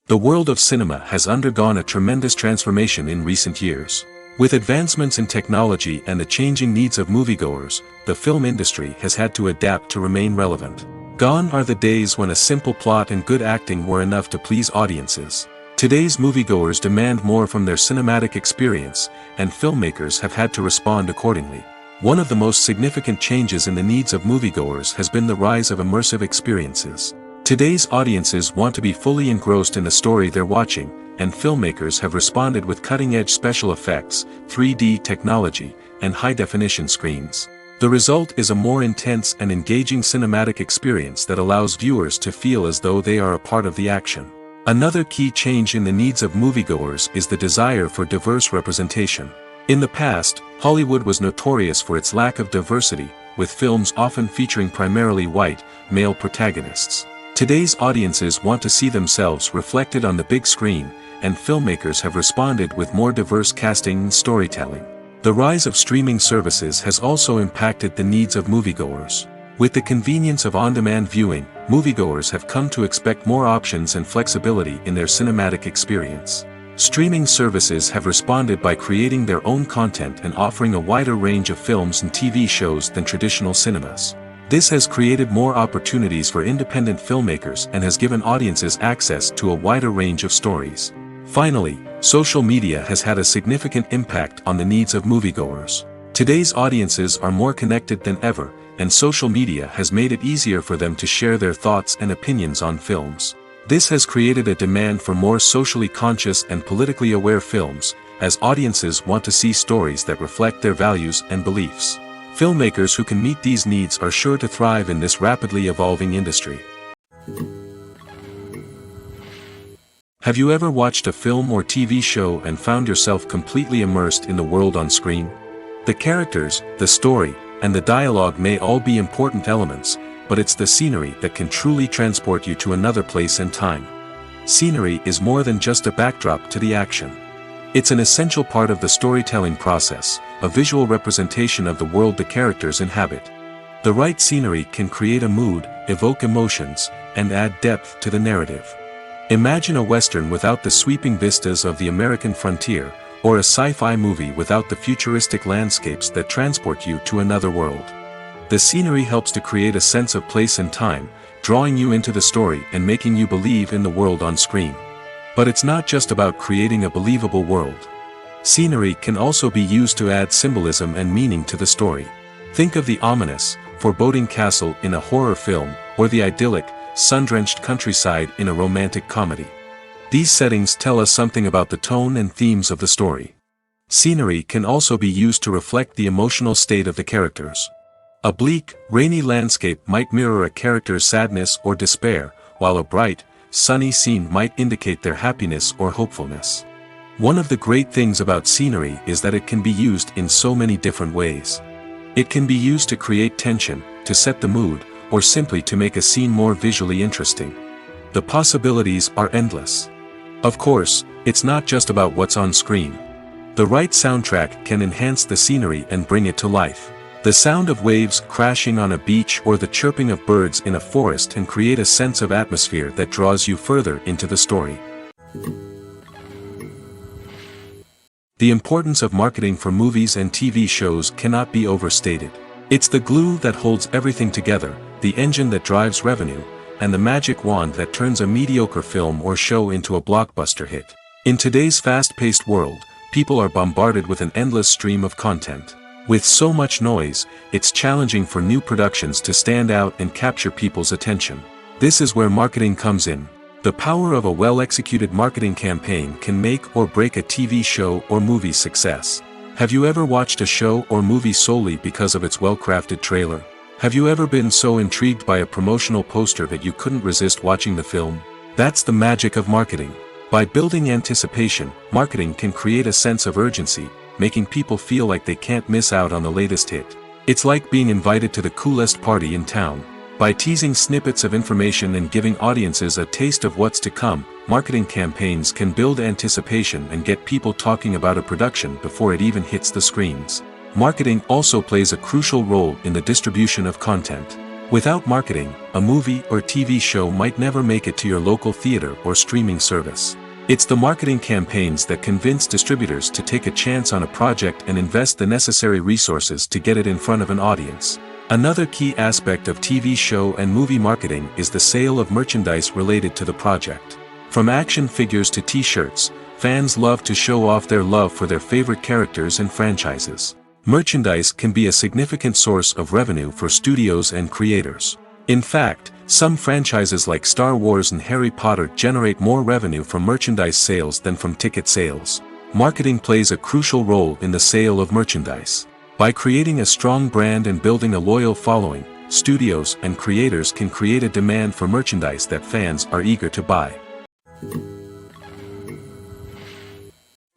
The world of cinema has undergone a tremendous transformation in recent years. With advancements in technology and the changing needs of moviegoers, the film industry has had to adapt to remain relevant. Gone are the days when a simple plot and good acting were enough to please audiences. Today's moviegoers demand more from their cinematic experience, and filmmakers have had to respond accordingly. One of the most significant changes in the needs of moviegoers has been the rise of immersive experiences. Today's audiences want to be fully engrossed in the story they're watching, and filmmakers have responded with cutting-edge special effects, 3D technology, and high-definition screens. The result is a more intense and engaging cinematic experience that allows viewers to feel as though they are a part of the action. Another key change in the needs of moviegoers is the desire for diverse representation. In the past, Hollywood was notorious for its lack of diversity, with films often featuring primarily white, male protagonists. Today's audiences want to see themselves reflected on the big screen, and filmmakers have responded with more diverse casting and storytelling. The rise of streaming services has also impacted the needs of moviegoers. With the convenience of on-demand viewing, moviegoers have come to expect more options and flexibility in their cinematic experience. Streaming services have responded by creating their own content and offering a wider range of films and TV shows than traditional cinemas. This has created more opportunities for independent filmmakers and has given audiences access to a wider range of stories. Finally, social media has had a significant impact on the needs of moviegoers. Today's audiences are more connected than ever, and social media has made it easier for them to share their thoughts and opinions on films. This has created a demand for more socially conscious and politically aware films, as audiences want to see stories that reflect their values and beliefs. Filmmakers who can meet these needs are sure to thrive in this rapidly evolving industry. Have you ever watched a film or TV show and found yourself completely immersed in the world on screen? The characters, the story, and the dialogue may all be important elements, but it's the scenery that can truly transport you to another place and time. Scenery is more than just a backdrop to the action. It's an essential part of the storytelling process, a visual representation of the world the characters inhabit. The right scenery can create a mood, evoke emotions, and add depth to the narrative. Imagine a Western without the sweeping vistas of the American frontier, or a sci-fi movie without the futuristic landscapes that transport you to another world. The scenery helps to create a sense of place and time, drawing you into the story and making you believe in the world on screen. But it's not just about creating a believable world. Scenery can also be used to add symbolism and meaning to the story. Think of the ominous, foreboding castle in a horror film, or the idyllic, sun-drenched countryside in a romantic comedy. These settings tell us something about the tone and themes of the story. Scenery can also be used to reflect the emotional state of the characters. A bleak, rainy landscape might mirror a character's sadness or despair, while a bright, sunny scene might indicate their happiness or hopefulness. One of the great things about scenery is that it can be used in so many different ways. It can be used to create tension, to set the mood, or simply to make a scene more visually interesting. The possibilities are endless. Of course, it's not just about what's on screen. The right soundtrack can enhance the scenery and bring it to life. The sound of waves crashing on a beach or the chirping of birds in a forest can create a sense of atmosphere that draws you further into the story. The importance of marketing for movies and TV shows cannot be overstated. It's the glue that holds everything together, the engine that drives revenue, and the magic wand that turns a mediocre film or show into a blockbuster hit. In today's fast-paced world, people are bombarded with an endless stream of content. With so much noise, it's challenging for new productions to stand out and capture people's attention. This is where marketing comes in. The power of a well-executed marketing campaign can make or break a TV show or movie's success. Have you ever watched a show or movie solely because of its well-crafted trailer? Have you ever been so intrigued by a promotional poster that you couldn't resist watching the film? That's the magic of marketing. By building anticipation, marketing can create a sense of urgency, making people feel like they can't miss out on the latest hit. It's like being invited to the coolest party in town. By teasing snippets of information and giving audiences a taste of what's to come, marketing campaigns can build anticipation and get people talking about a production before it even hits the screens. Marketing also plays a crucial role in the distribution of content. Without marketing, a movie or TV show might never make it to your local theater or streaming service. It's the marketing campaigns that convince distributors to take a chance on a project and invest the necessary resources to get it in front of an audience. Another key aspect of TV show and movie marketing is the sale of merchandise related to the project. From action figures to t-shirts, fans love to show off their love for their favorite characters and franchises. Merchandise can be a significant source of revenue for studios and creators. In fact, some franchises like Star Wars and Harry Potter generate more revenue from merchandise sales than from ticket sales. Marketing plays a crucial role in the sale of merchandise. By creating a strong brand and building a loyal following, studios and creators can create a demand for merchandise that fans are eager to buy.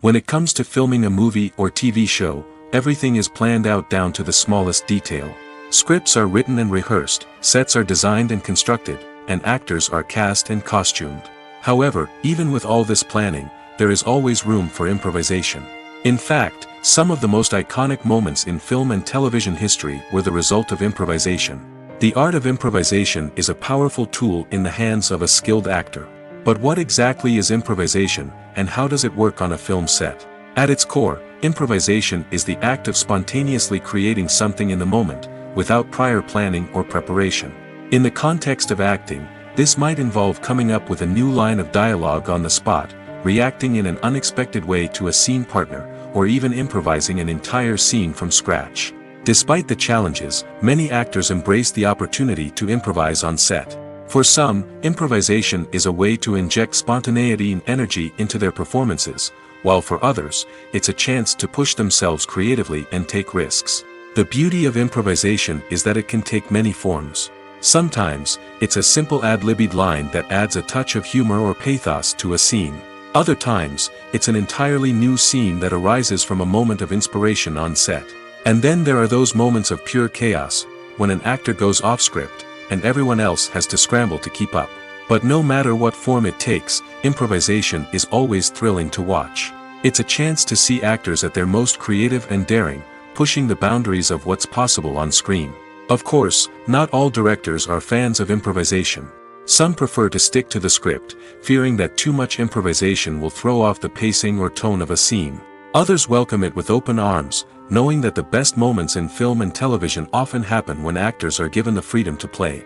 When it comes to filming a movie or TV show, everything is planned out down to the smallest detail. Scripts are written and rehearsed, sets are designed and constructed, and actors are cast and costumed. However, even with all this planning, there is always room for improvisation. In fact, some of the most iconic moments in film and television history were the result of improvisation. The art of improvisation is a powerful tool in the hands of a skilled actor. But what exactly is improvisation, and how does it work on a film set? At its core, improvisation is the act of spontaneously creating something in the moment, without prior planning or preparation. In the context of acting, this might involve coming up with a new line of dialogue on the spot, reacting in an unexpected way to a scene partner, or even improvising an entire scene from scratch. Despite the challenges, many actors embrace the opportunity to improvise on set. For some, improvisation is a way to inject spontaneity and energy into their performances, while for others, it's a chance to push themselves creatively and take risks. The beauty of improvisation is that it can take many forms. Sometimes, it's a simple ad-libbed line that adds a touch of humor or pathos to a scene. Other times, it's an entirely new scene that arises from a moment of inspiration on set. And then there are those moments of pure chaos, when an actor goes off script, and everyone else has to scramble to keep up. But no matter what form it takes, improvisation is always thrilling to watch. It's a chance to see actors at their most creative and daring, pushing the boundaries of what's possible on screen. Of course, not all directors are fans of improvisation. Some prefer to stick to the script, fearing that too much improvisation will throw off the pacing or tone of a scene. Others welcome it with open arms, knowing that the best moments in film and television often happen when actors are given the freedom to play.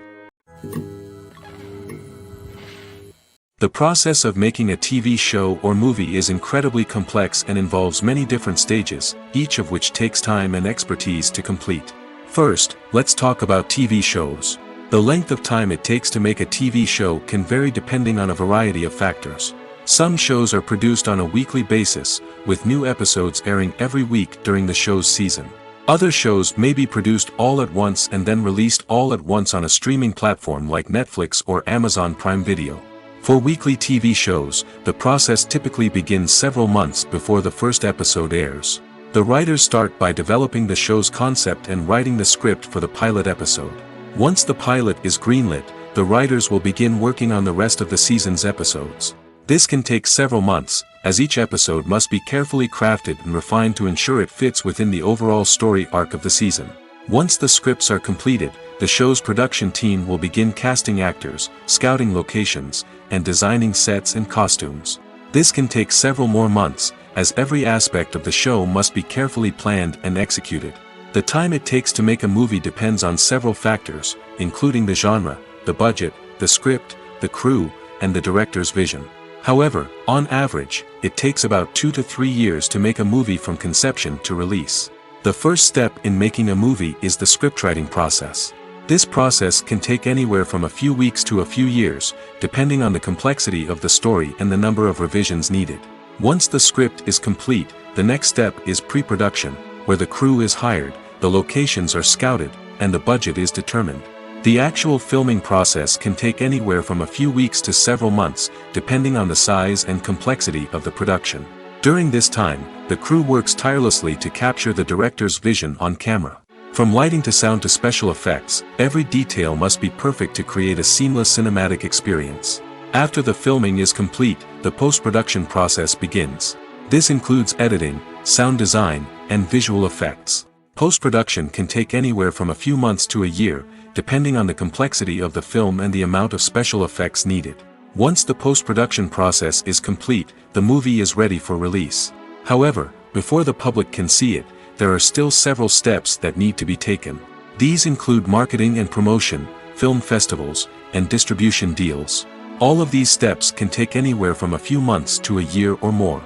The process of making a TV show or movie is incredibly complex and involves many different stages, each of which takes time and expertise to complete. First, let's talk about TV shows. The length of time it takes to make a TV show can vary depending on a variety of factors. Some shows are produced on a weekly basis, with new episodes airing every week during the show's season. Other shows may be produced all at once and then released all at once on a streaming platform like Netflix or Amazon Prime Video. For weekly TV shows, the process typically begins several months before the first episode airs. The writers start by developing the show's concept and writing the script for the pilot episode. Once the pilot is greenlit, the writers will begin working on the rest of the season's episodes. This can take several months, as each episode must be carefully crafted and refined to ensure it fits within the overall story arc of the season. Once the scripts are completed, the show's production team will begin casting actors, scouting locations, and designing sets and costumes. This can take several more months, as every aspect of the show must be carefully planned and executed. The time it takes to make a movie depends on several factors, including the genre, the budget, the script, the crew, and the director's vision. However, on average, it takes about 2 to 3 years to make a movie from conception to release. The first step in making a movie is the scriptwriting process. This process can take anywhere from a few weeks to a few years, depending on the complexity of the story and the number of revisions needed. Once the script is complete, the next step is pre-production, where the crew is hired, the locations are scouted, and the budget is determined. The actual filming process can take anywhere from a few weeks to several months, depending on the size and complexity of the production. During this time, the crew works tirelessly to capture the director's vision on camera. From lighting to sound to special effects, every detail must be perfect to create a seamless cinematic experience. After the filming is complete, the post-production process begins. This includes editing, sound design, and visual effects. Post-production can take anywhere from a few months to a year, depending on the complexity of the film and the amount of special effects needed. Once the post-production process is complete, the movie is ready for release. However, before the public can see it, there are still several steps that need to be taken. These include marketing and promotion, film festivals, and distribution deals. All of these steps can take anywhere from a few months to a year or more.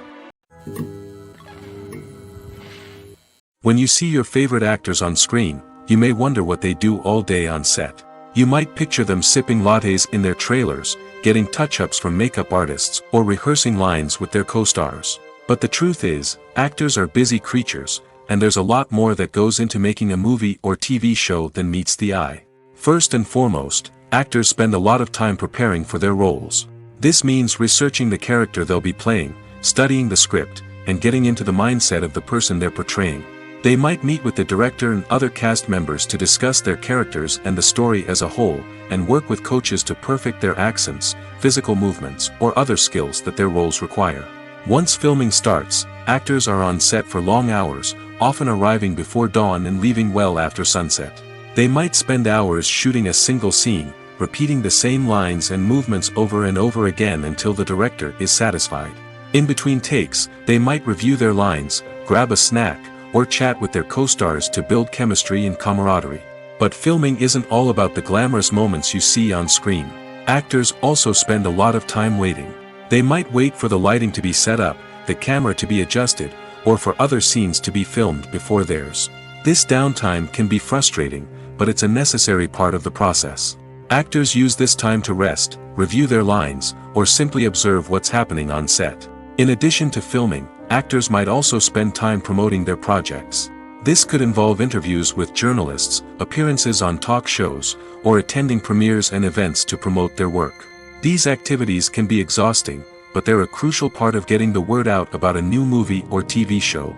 When you see your favorite actors on screen, you may wonder what they do all day on set. You might picture them sipping lattes in their trailers, getting touch-ups from makeup artists, or rehearsing lines with their co-stars. But the truth is, actors are busy creatures, and there's a lot more that goes into making a movie or TV show than meets the eye. First and foremost, actors spend a lot of time preparing for their roles. This means researching the character they'll be playing, studying the script, and getting into the mindset of the person they're portraying. They might meet with the director and other cast members to discuss their characters and the story as a whole, and work with coaches to perfect their accents, physical movements, or other skills that their roles require. Once filming starts, actors are on set for long hours, often arriving before dawn and leaving well after sunset. They might spend hours shooting a single scene, repeating the same lines and movements over and over again until the director is satisfied. In between takes, they might review their lines, grab a snack, or chat with their co-stars to build chemistry and camaraderie. But filming isn't all about the glamorous moments you see on screen. Actors also spend a lot of time waiting. They might wait for the lighting to be set up, the camera to be adjusted, or for other scenes to be filmed before theirs. This downtime can be frustrating, but it's a necessary part of the process. Actors use this time to rest, review their lines, or simply observe what's happening on set. In addition to filming, actors might also spend time promoting their projects. This could involve interviews with journalists, appearances on talk shows, or attending premieres and events to promote their work. These activities can be exhausting, but they're a crucial part of getting the word out about a new movie or TV show.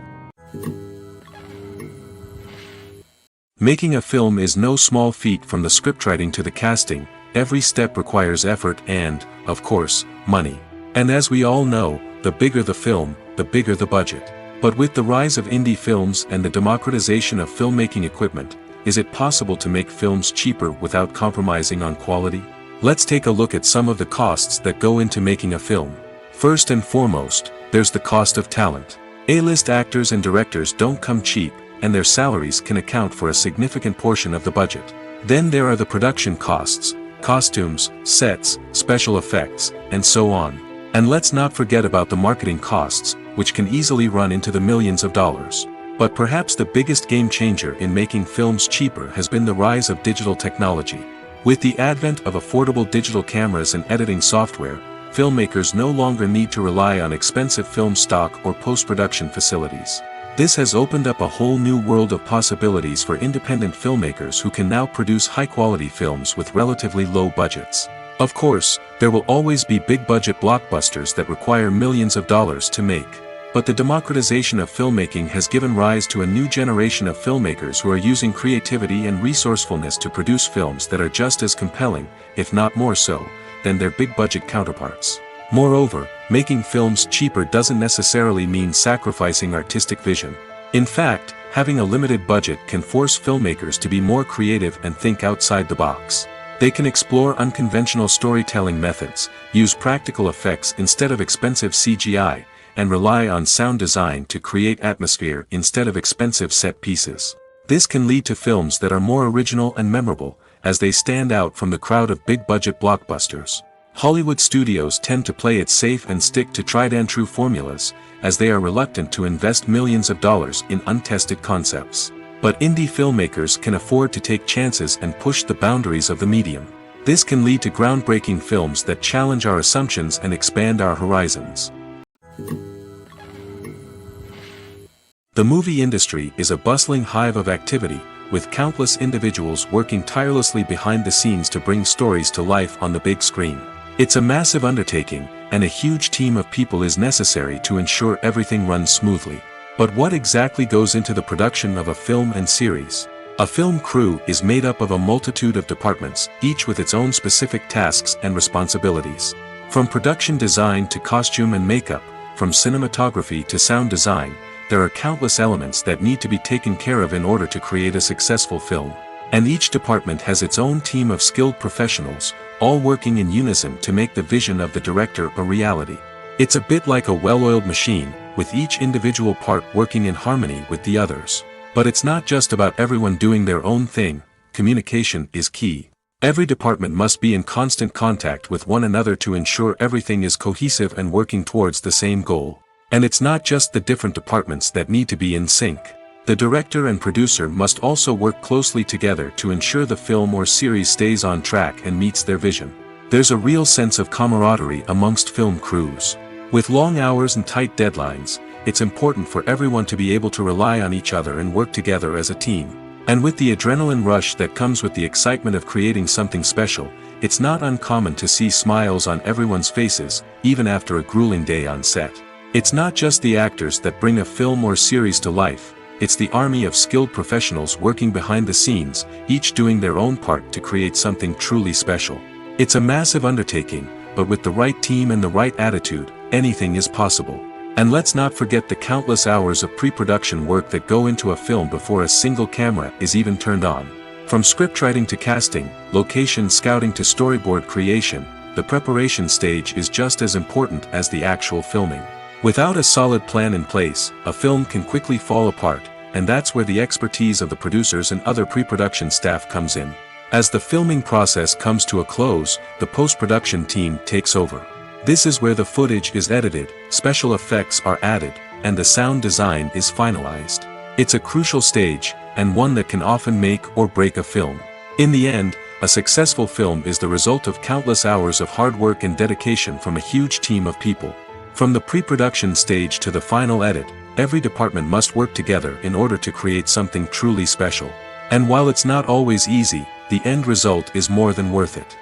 Making a film is no small feat. From the scriptwriting to the casting, every step requires effort and, of course, money. And as we all know, the bigger the film, the bigger the budget. But with the rise of indie films and the democratization of filmmaking equipment, is it possible to make films cheaper without compromising on quality? Let's take a look at some of the costs that go into making a film. First and foremost, there's the cost of talent. A-list actors and directors don't come cheap, and their salaries can account for a significant portion of the budget. Then there are the production costs, costumes, sets, special effects, and so on. And let's not forget about the marketing costs, which can easily run into the millions of dollars. But perhaps the biggest game changer in making films cheaper has been the rise of digital technology. With the advent of affordable digital cameras and editing software, filmmakers no longer need to rely on expensive film stock or post-production facilities. This has opened up a whole new world of possibilities for independent filmmakers who can now produce high-quality films with relatively low budgets. Of course, there will always be big-budget blockbusters that require millions of dollars to make. But the democratization of filmmaking has given rise to a new generation of filmmakers who are using creativity and resourcefulness to produce films that are just as compelling, if not more so, than their big-budget counterparts. Moreover, making films cheaper doesn't necessarily mean sacrificing artistic vision. In fact, having a limited budget can force filmmakers to be more creative and think outside the box. They can explore unconventional storytelling methods, use practical effects instead of expensive CGI, and rely on sound design to create atmosphere instead of expensive set pieces. This can lead to films that are more original and memorable, as they stand out from the crowd of big-budget blockbusters. Hollywood studios tend to play it safe and stick to tried-and-true formulas, as they are reluctant to invest millions of dollars in untested concepts. But indie filmmakers can afford to take chances and push the boundaries of the medium. This can lead to groundbreaking films that challenge our assumptions and expand our horizons. The movie industry is a bustling hive of activity, with countless individuals working tirelessly behind the scenes to bring stories to life on the big screen. It's a massive undertaking, and a huge team of people is necessary to ensure everything runs smoothly. But what exactly goes into the production of a film and series? A film crew is made up of a multitude of departments, each with its own specific tasks and responsibilities. From production design to costume and makeup, from cinematography to sound design, there are countless elements that need to be taken care of in order to create a successful film. And each department has its own team of skilled professionals, all working in unison to make the vision of the director a reality. It's a bit like a well-oiled machine, with each individual part working in harmony with the others. But it's not just about everyone doing their own thing. Communication is key. Every department must be in constant contact with one another to ensure everything is cohesive and working towards the same goal. And it's not just the different departments that need to be in sync. The director and producer must also work closely together to ensure the film or series stays on track and meets their vision. There's a real sense of camaraderie amongst film crews. With long hours and tight deadlines, it's important for everyone to be able to rely on each other and work together as a team. And with the adrenaline rush that comes with the excitement of creating something special, it's not uncommon to see smiles on everyone's faces, even after a grueling day on set. It's not just the actors that bring a film or series to life, it's the army of skilled professionals working behind the scenes, each doing their own part to create something truly special. It's a massive undertaking, but with the right team and the right attitude, anything is possible. And let's not forget the countless hours of pre-production work that go into a film before a single camera is even turned on. From scriptwriting to casting, location scouting to storyboard creation, the preparation stage is just as important as the actual filming. Without a solid plan in place, a film can quickly fall apart, and that's where the expertise of the producers and other pre-production staff comes in. As the filming process comes to a close, the post-production team takes over. This is where the footage is edited, special effects are added, and the sound design is finalized. It's a crucial stage, and one that can often make or break a film. In the end, a successful film is the result of countless hours of hard work and dedication from a huge team of people. From the pre-production stage to the final edit, every department must work together in order to create something truly special. And while it's not always easy, the end result is more than worth it.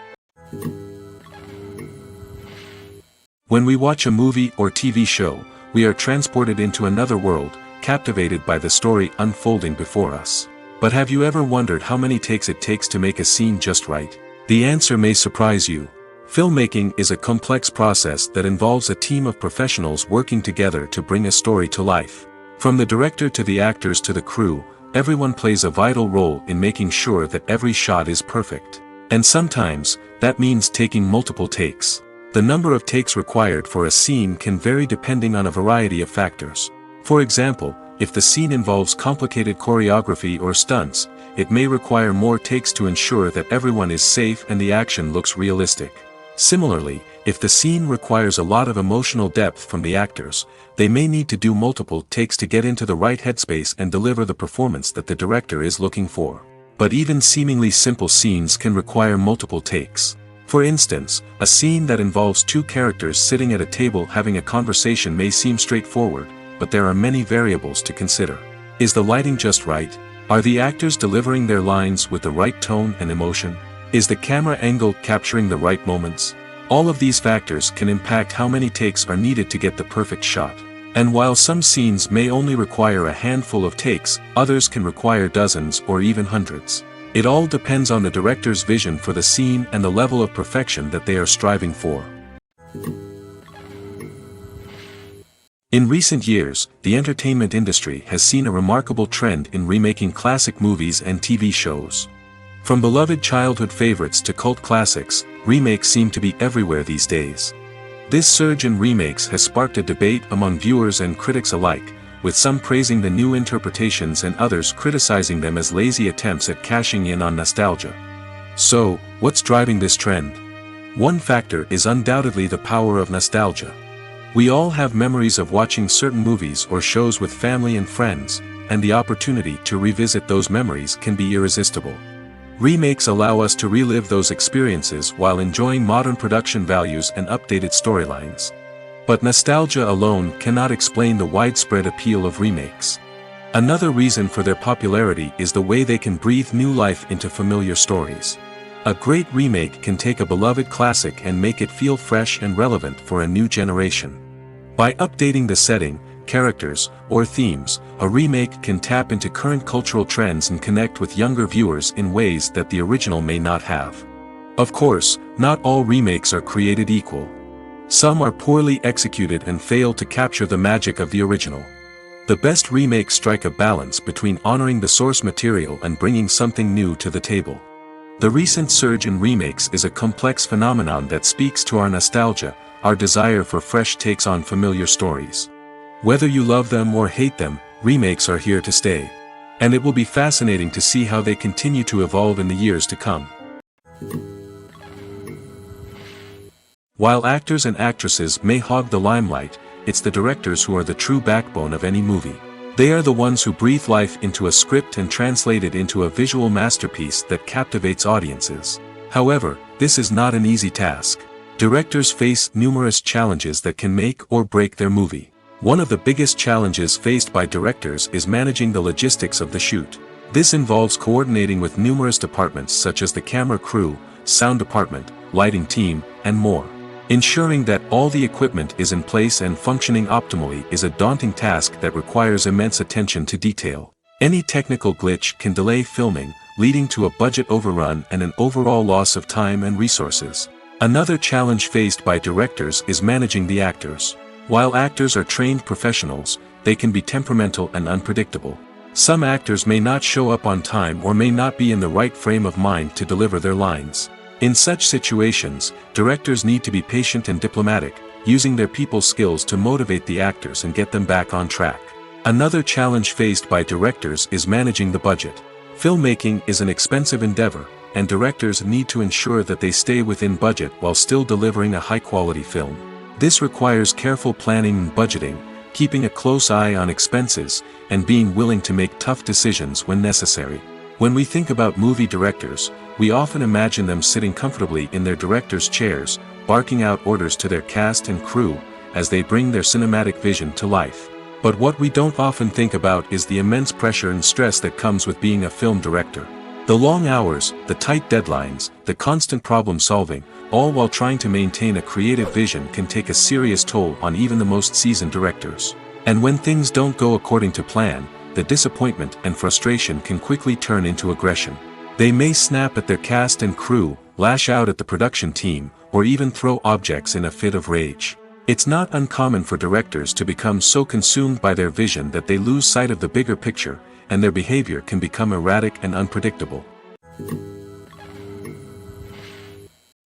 When we watch a movie or TV show, we are transported into another world, captivated by the story unfolding before us. But have you ever wondered how many takes it takes to make a scene just right? The answer may surprise you. Filmmaking is a complex process that involves a team of professionals working together to bring a story to life. From the director to the actors to the crew, everyone plays a vital role in making sure that every shot is perfect. And sometimes, that means taking multiple takes. The number of takes required for a scene can vary depending on a variety of factors. For example, if the scene involves complicated choreography or stunts, it may require more takes to ensure that everyone is safe and the action looks realistic. Similarly, if the scene requires a lot of emotional depth from the actors, they may need to do multiple takes to get into the right headspace and deliver the performance that the director is looking for. But even seemingly simple scenes can require multiple takes. For instance, a scene that involves two characters sitting at a table having a conversation may seem straightforward, but there are many variables to consider. Is the lighting just right? Are the actors delivering their lines with the right tone and emotion? Is the camera angle capturing the right moments? All of these factors can impact how many takes are needed to get the perfect shot. And while some scenes may only require a handful of takes, others can require dozens or even hundreds. It all depends on the director's vision for the scene and the level of perfection that they are striving for. In recent years, the entertainment industry has seen a remarkable trend in remaking classic movies and TV shows. From beloved childhood favorites to cult classics, remakes seem to be everywhere these days. This surge in remakes has sparked a debate among viewers and critics alike, with some praising the new interpretations and others criticizing them as lazy attempts at cashing in on nostalgia. So, what's driving this trend? One factor is undoubtedly the power of nostalgia. We all have memories of watching certain movies or shows with family and friends, and the opportunity to revisit those memories can be irresistible. Remakes allow us to relive those experiences while enjoying modern production values and updated storylines. But nostalgia alone cannot explain the widespread appeal of remakes. Another reason for their popularity is the way they can breathe new life into familiar stories. A great remake can take a beloved classic and make it feel fresh and relevant for a new generation. By updating the setting, characters, or themes, a remake can tap into current cultural trends and connect with younger viewers in ways that the original may not have. Of course, not all remakes are created equal. Some are poorly executed and fail to capture the magic of the original. The best remakes strike a balance between honoring the source material and bringing something new to the table. The recent surge in remakes is a complex phenomenon that speaks to our nostalgia, our desire for fresh takes on familiar stories. Whether you love them or hate them, remakes are here to stay. And it will be fascinating to see how they continue to evolve in the years to come. While actors and actresses may hog the limelight, it's the directors who are the true backbone of any movie. They are the ones who breathe life into a script and translate it into a visual masterpiece that captivates audiences. However, this is not an easy task. Directors face numerous challenges that can make or break their movie. One of the biggest challenges faced by directors is managing the logistics of the shoot. This involves coordinating with numerous departments such as the camera crew, sound department, lighting team, and more. Ensuring that all the equipment is in place and functioning optimally is a daunting task that requires immense attention to detail. Any technical glitch can delay filming, leading to a budget overrun and an overall loss of time and resources. Another challenge faced by directors is managing the actors. While actors are trained professionals, they can be temperamental and unpredictable. Some actors may not show up on time or may not be in the right frame of mind to deliver their lines. In such situations, directors need to be patient and diplomatic, using their people skills to motivate the actors and get them back on track. Another challenge faced by directors is managing the budget. Filmmaking is an expensive endeavor, and directors need to ensure that they stay within budget while still delivering a high-quality film. This requires careful planning and budgeting, keeping a close eye on expenses, and being willing to make tough decisions when necessary. When we think about movie directors, we often imagine them sitting comfortably in their director's chairs, barking out orders to their cast and crew, as they bring their cinematic vision to life. But what we don't often think about is the immense pressure and stress that comes with being a film director. The long hours, the tight deadlines, the constant problem solving, all while trying to maintain a creative vision can take a serious toll on even the most seasoned directors. And when things don't go according to plan, the disappointment and frustration can quickly turn into aggression. They may snap at their cast and crew, lash out at the production team, or even throw objects in a fit of rage. It's not uncommon for directors to become so consumed by their vision that they lose sight of the bigger picture, and their behavior can become erratic and unpredictable.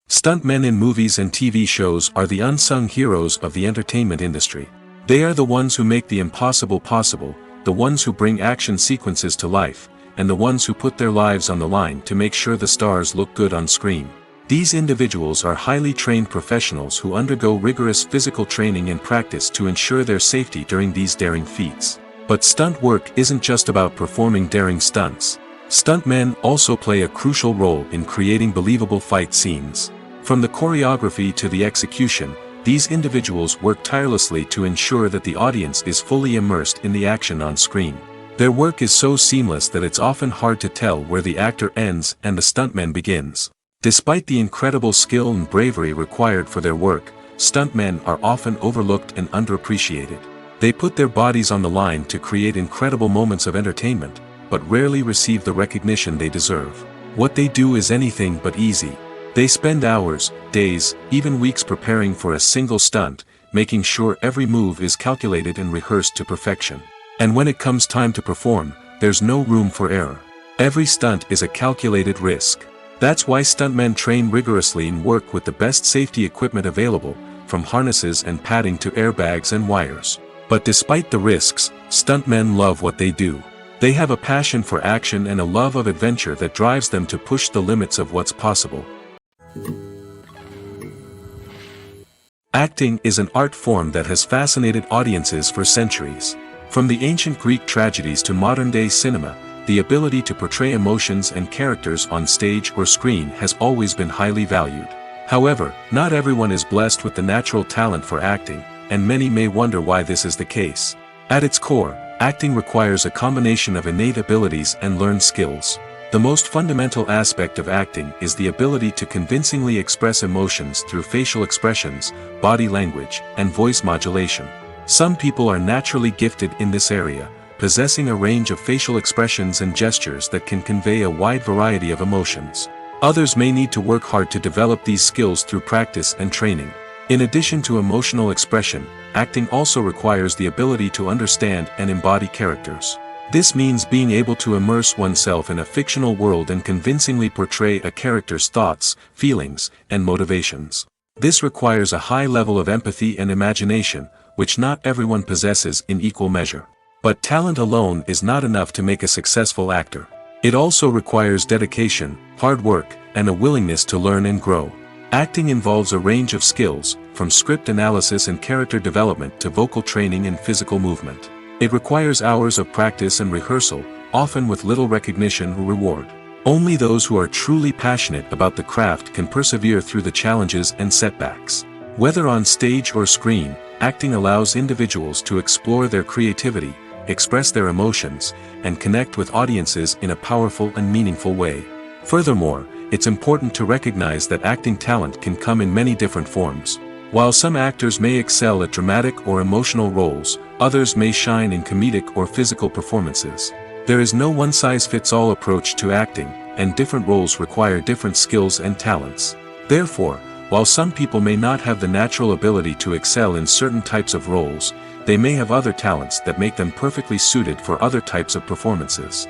Stuntmen in movies and TV shows are the unsung heroes of the entertainment industry. They are the ones who make the impossible possible, the ones who bring action sequences to life, and the ones who put their lives on the line to make sure the stars look good on screen. These individuals are highly trained professionals who undergo rigorous physical training and practice to ensure their safety during these daring feats. But stunt work isn't just about performing daring stunts. Stuntmen also play a crucial role in creating believable fight scenes. From the choreography to the execution, these individuals work tirelessly to ensure that the audience is fully immersed in the action on screen. Their work is so seamless that it's often hard to tell where the actor ends and the stuntman begins. Despite the incredible skill and bravery required for their work, stuntmen are often overlooked and underappreciated. They put their bodies on the line to create incredible moments of entertainment, but rarely receive the recognition they deserve. What they do is anything but easy. They spend hours, days, even weeks preparing for a single stunt, making sure every move is calculated and rehearsed to perfection. And when it comes time to perform, there's no room for error. Every stunt is a calculated risk. That's why stuntmen train rigorously and work with the best safety equipment available, from harnesses and padding to airbags and wires. But despite the risks, stuntmen love what they do. They have a passion for action and a love of adventure that drives them to push the limits of what's possible. Acting is an art form that has fascinated audiences for centuries. From the ancient Greek tragedies to modern-day cinema, the ability to portray emotions and characters on stage or screen has always been highly valued. However, not everyone is blessed with the natural talent for acting, and many may wonder why this is the case. At its core, acting requires a combination of innate abilities and learned skills. The most fundamental aspect of acting is the ability to convincingly express emotions through facial expressions, body language, and voice modulation. Some people are naturally gifted in this area, possessing a range of facial expressions and gestures that can convey a wide variety of emotions. Others may need to work hard to develop these skills through practice and training. In addition to emotional expression, acting also requires the ability to understand and embody characters. This means being able to immerse oneself in a fictional world and convincingly portray a character's thoughts, feelings, and motivations. This requires a high level of empathy and imagination, which not everyone possesses in equal measure. But talent alone is not enough to make a successful actor. It also requires dedication, hard work, and a willingness to learn and grow. Acting involves a range of skills, from script analysis and character development to vocal training and physical movement. It requires hours of practice and rehearsal, often with little recognition or reward. Only those who are truly passionate about the craft can persevere through the challenges and setbacks. Whether on stage or screen, acting allows individuals to explore their creativity, express their emotions, and connect with audiences in a powerful and meaningful way. Furthermore, it's important to recognize that acting talent can come in many different forms. While some actors may excel at dramatic or emotional roles, others may shine in comedic or physical performances. There is no one-size-fits-all approach to acting, and different roles require different skills and talents. Therefore, while some people may not have the natural ability to excel in certain types of roles, they may have other talents that make them perfectly suited for other types of performances.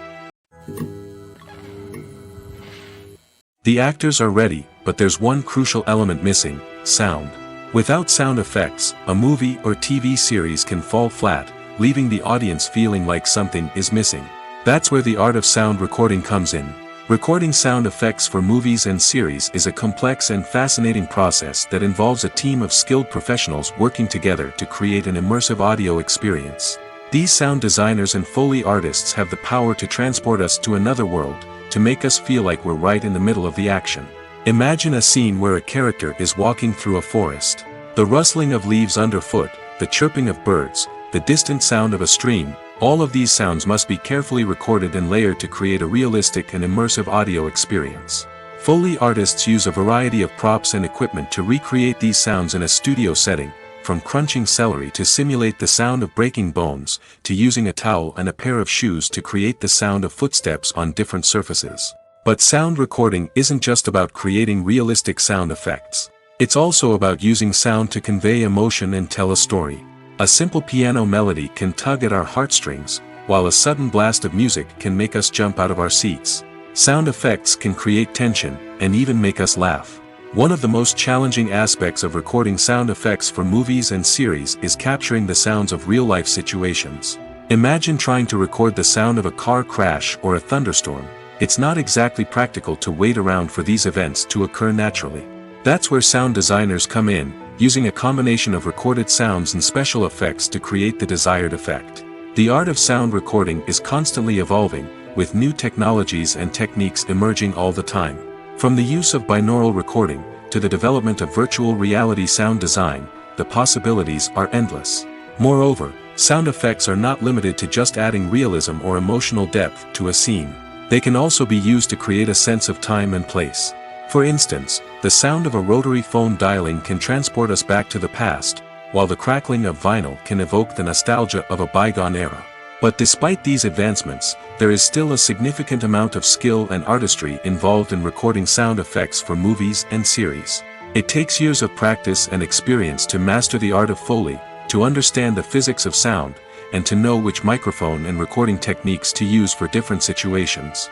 The actors are ready, but there's one crucial element missing: sound. Without sound effects, a movie or TV series can fall flat, leaving the audience feeling like something is missing. That's where the art of sound recording comes in. Recording sound effects for movies and series is a complex and fascinating process that involves a team of skilled professionals working together to create an immersive audio experience. These sound designers and Foley artists have the power to transport us to another world, to make us feel like we're right in the middle of the action. Imagine a scene where a character is walking through a forest. The rustling of leaves underfoot, the chirping of birds, the distant sound of a stream, all of these sounds must be carefully recorded and layered to create a realistic and immersive audio experience. Foley artists use a variety of props and equipment to recreate these sounds in a studio setting, from crunching celery to simulate the sound of breaking bones, to using a towel and a pair of shoes to create the sound of footsteps on different surfaces. But sound recording isn't just about creating realistic sound effects. It's also about using sound to convey emotion and tell a story. A simple piano melody can tug at our heartstrings, while a sudden blast of music can make us jump out of our seats. Sound effects can create tension, and even make us laugh. One of the most challenging aspects of recording sound effects for movies and series is capturing the sounds of real-life situations. Imagine trying to record the sound of a car crash or a thunderstorm. It's not exactly practical to wait around for these events to occur naturally. That's where sound designers come in, using a combination of recorded sounds and special effects to create the desired effect. The art of sound recording is constantly evolving, with new technologies and techniques emerging all the time. From the use of binaural recording, to the development of virtual reality sound design, the possibilities are endless. Moreover, sound effects are not limited to just adding realism or emotional depth to a scene. They can also be used to create a sense of time and place. For instance, the sound of a rotary phone dialing can transport us back to the past, while the crackling of vinyl can evoke the nostalgia of a bygone era. But despite these advancements, there is still a significant amount of skill and artistry involved in recording sound effects for movies and series. It takes years of practice and experience to master the art of Foley, to understand the physics of sound, and to know which microphone and recording techniques to use for different situations.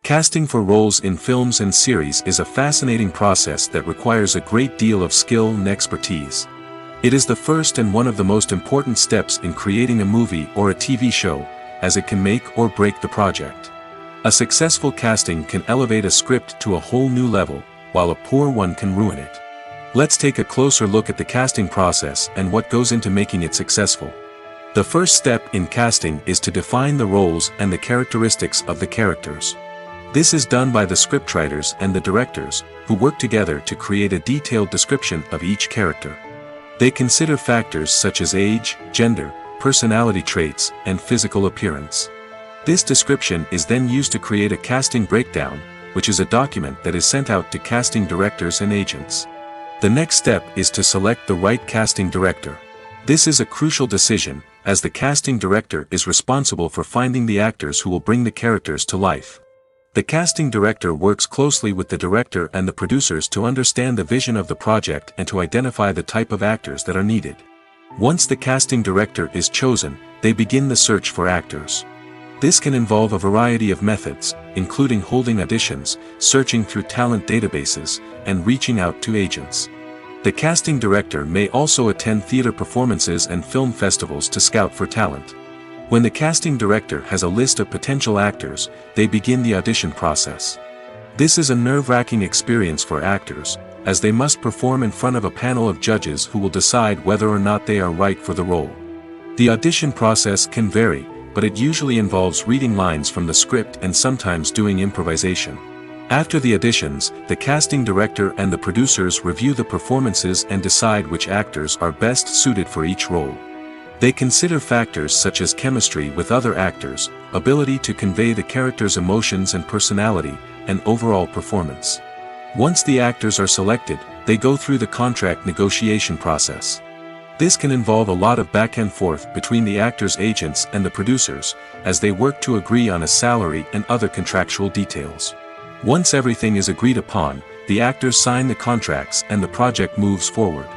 Casting for roles in films and series is a fascinating process that requires a great deal of skill and expertise. It is the first and one of the most important steps in creating a movie or a TV show, as it can make or break the project. A successful casting can elevate a script to a whole new level, while a poor one can ruin it. Let's take a closer look at the casting process and what goes into making it successful. The first step in casting is to define the roles and the characteristics of the characters. This is done by the scriptwriters and the directors, who work together to create a detailed description of each character. They consider factors such as age, gender, personality traits, and physical appearance. This description is then used to create a casting breakdown, which is a document that is sent out to casting directors and agents. The next step is to select the right casting director. This is a crucial decision, as the casting director is responsible for finding the actors who will bring the characters to life. The casting director works closely with the director and the producers to understand the vision of the project and to identify the type of actors that are needed. Once the casting director is chosen, they begin the search for actors. This can involve a variety of methods, including holding auditions, searching through talent databases, and reaching out to agents. The casting director may also attend theater performances and film festivals to scout for talent. When the casting director has a list of potential actors, they begin the audition process. This is a nerve-wracking experience for actors, as they must perform in front of a panel of judges who will decide whether or not they are right for the role. The audition process can vary, but it usually involves reading lines from the script and sometimes doing improvisation. After the auditions, the casting director and the producers review the performances and decide which actors are best suited for each role. They consider factors such as chemistry with other actors, ability to convey the character's emotions and personality, and overall performance. Once the actors are selected, they go through the contract negotiation process. This can involve a lot of back and forth between the actors' agents and the producers, as they work to agree on a salary and other contractual details. Once everything is agreed upon, the actors sign the contracts and the project moves forward.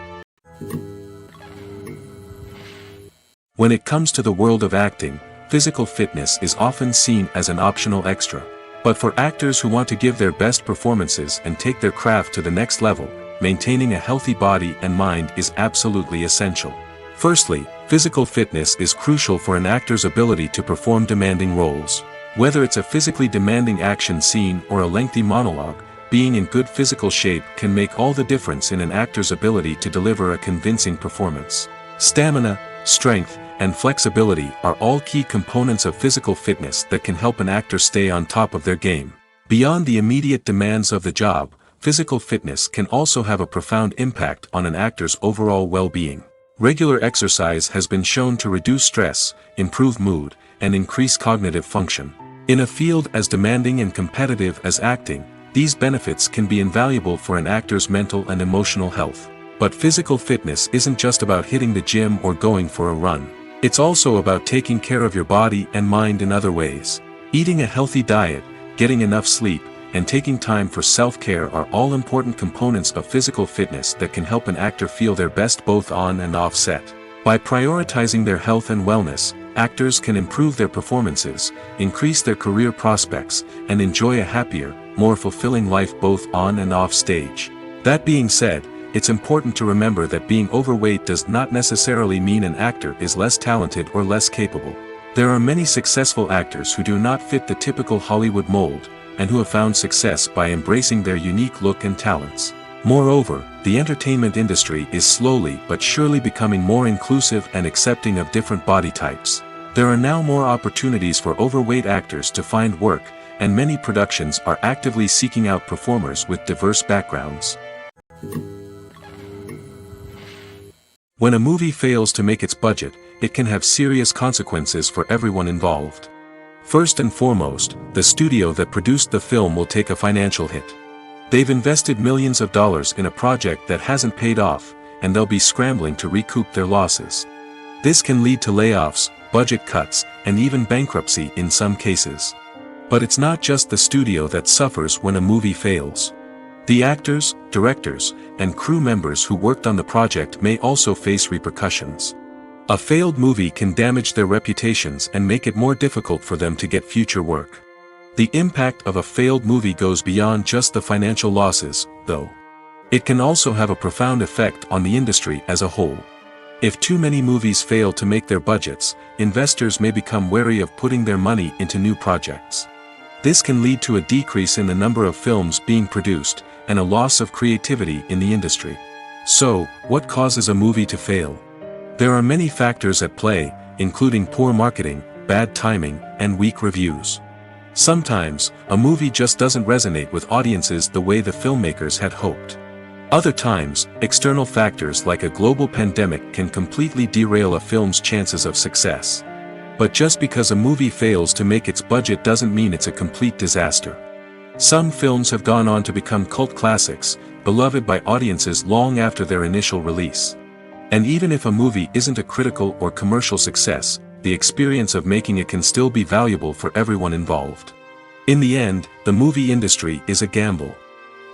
When it comes to the world of acting, physical fitness is often seen as an optional extra. But for actors who want to give their best performances and take their craft to the next level, maintaining a healthy body and mind is absolutely essential. Firstly, physical fitness is crucial for an actor's ability to perform demanding roles. Whether it's a physically demanding action scene or a lengthy monologue, being in good physical shape can make all the difference in an actor's ability to deliver a convincing performance. Stamina, strength, and flexibility are all key components of physical fitness that can help an actor stay on top of their game. Beyond the immediate demands of the job, physical fitness can also have a profound impact on an actor's overall well-being. Regular exercise has been shown to reduce stress, improve mood, and increase cognitive function. In a field as demanding and competitive as acting, these benefits can be invaluable for an actor's mental and emotional health. But physical fitness isn't just about hitting the gym or going for a run. It's also about taking care of your body and mind in other ways. Eating a healthy diet, getting enough sleep, and taking time for self-care are all important components of physical fitness that can help an actor feel their best both on and off set. By prioritizing their health and wellness, actors can improve their performances, increase their career prospects, and enjoy a happier, more fulfilling life both on and off stage. That being said, it's important to remember that being overweight does not necessarily mean an actor is less talented or less capable. There are many successful actors who do not fit the typical Hollywood mold, and who have found success by embracing their unique look and talents. Moreover, the entertainment industry is slowly but surely becoming more inclusive and accepting of different body types. There are now more opportunities for overweight actors to find work, and many productions are actively seeking out performers with diverse backgrounds. When a movie fails to make its budget, it can have serious consequences for everyone involved. First and foremost, the studio that produced the film will take a financial hit. They've invested millions of dollars in a project that hasn't paid off, and they'll be scrambling to recoup their losses. This can lead to layoffs, budget cuts, and even bankruptcy in some cases. But it's not just the studio that suffers when a movie fails. The actors, directors, and crew members who worked on the project may also face repercussions. A failed movie can damage their reputations and make it more difficult for them to get future work. The impact of a failed movie goes beyond just the financial losses, though. It can also have a profound effect on the industry as a whole. If too many movies fail to make their budgets, investors may become wary of putting their money into new projects. This can lead to a decrease in the number of films being produced, and a loss of creativity in the industry. So, what causes a movie to fail? There are many factors at play, including poor marketing, bad timing, and weak reviews. Sometimes, a movie just doesn't resonate with audiences the way the filmmakers had hoped. Other times, external factors like a global pandemic can completely derail a film's chances of success. But just because a movie fails to make its budget doesn't mean it's a complete disaster. Some films have gone on to become cult classics, beloved by audiences long after their initial release. And even if a movie isn't a critical or commercial success, the experience of making it can still be valuable for everyone involved. In the end, the movie industry is a gamble.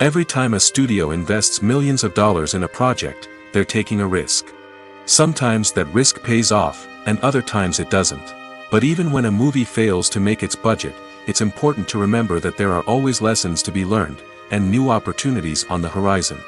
Every time a studio invests millions of dollars in a project, they're taking a risk. Sometimes that risk pays off, and other times it doesn't. But even when a movie fails to make its budget, it's important to remember that there are always lessons to be learned, and new opportunities on the horizon.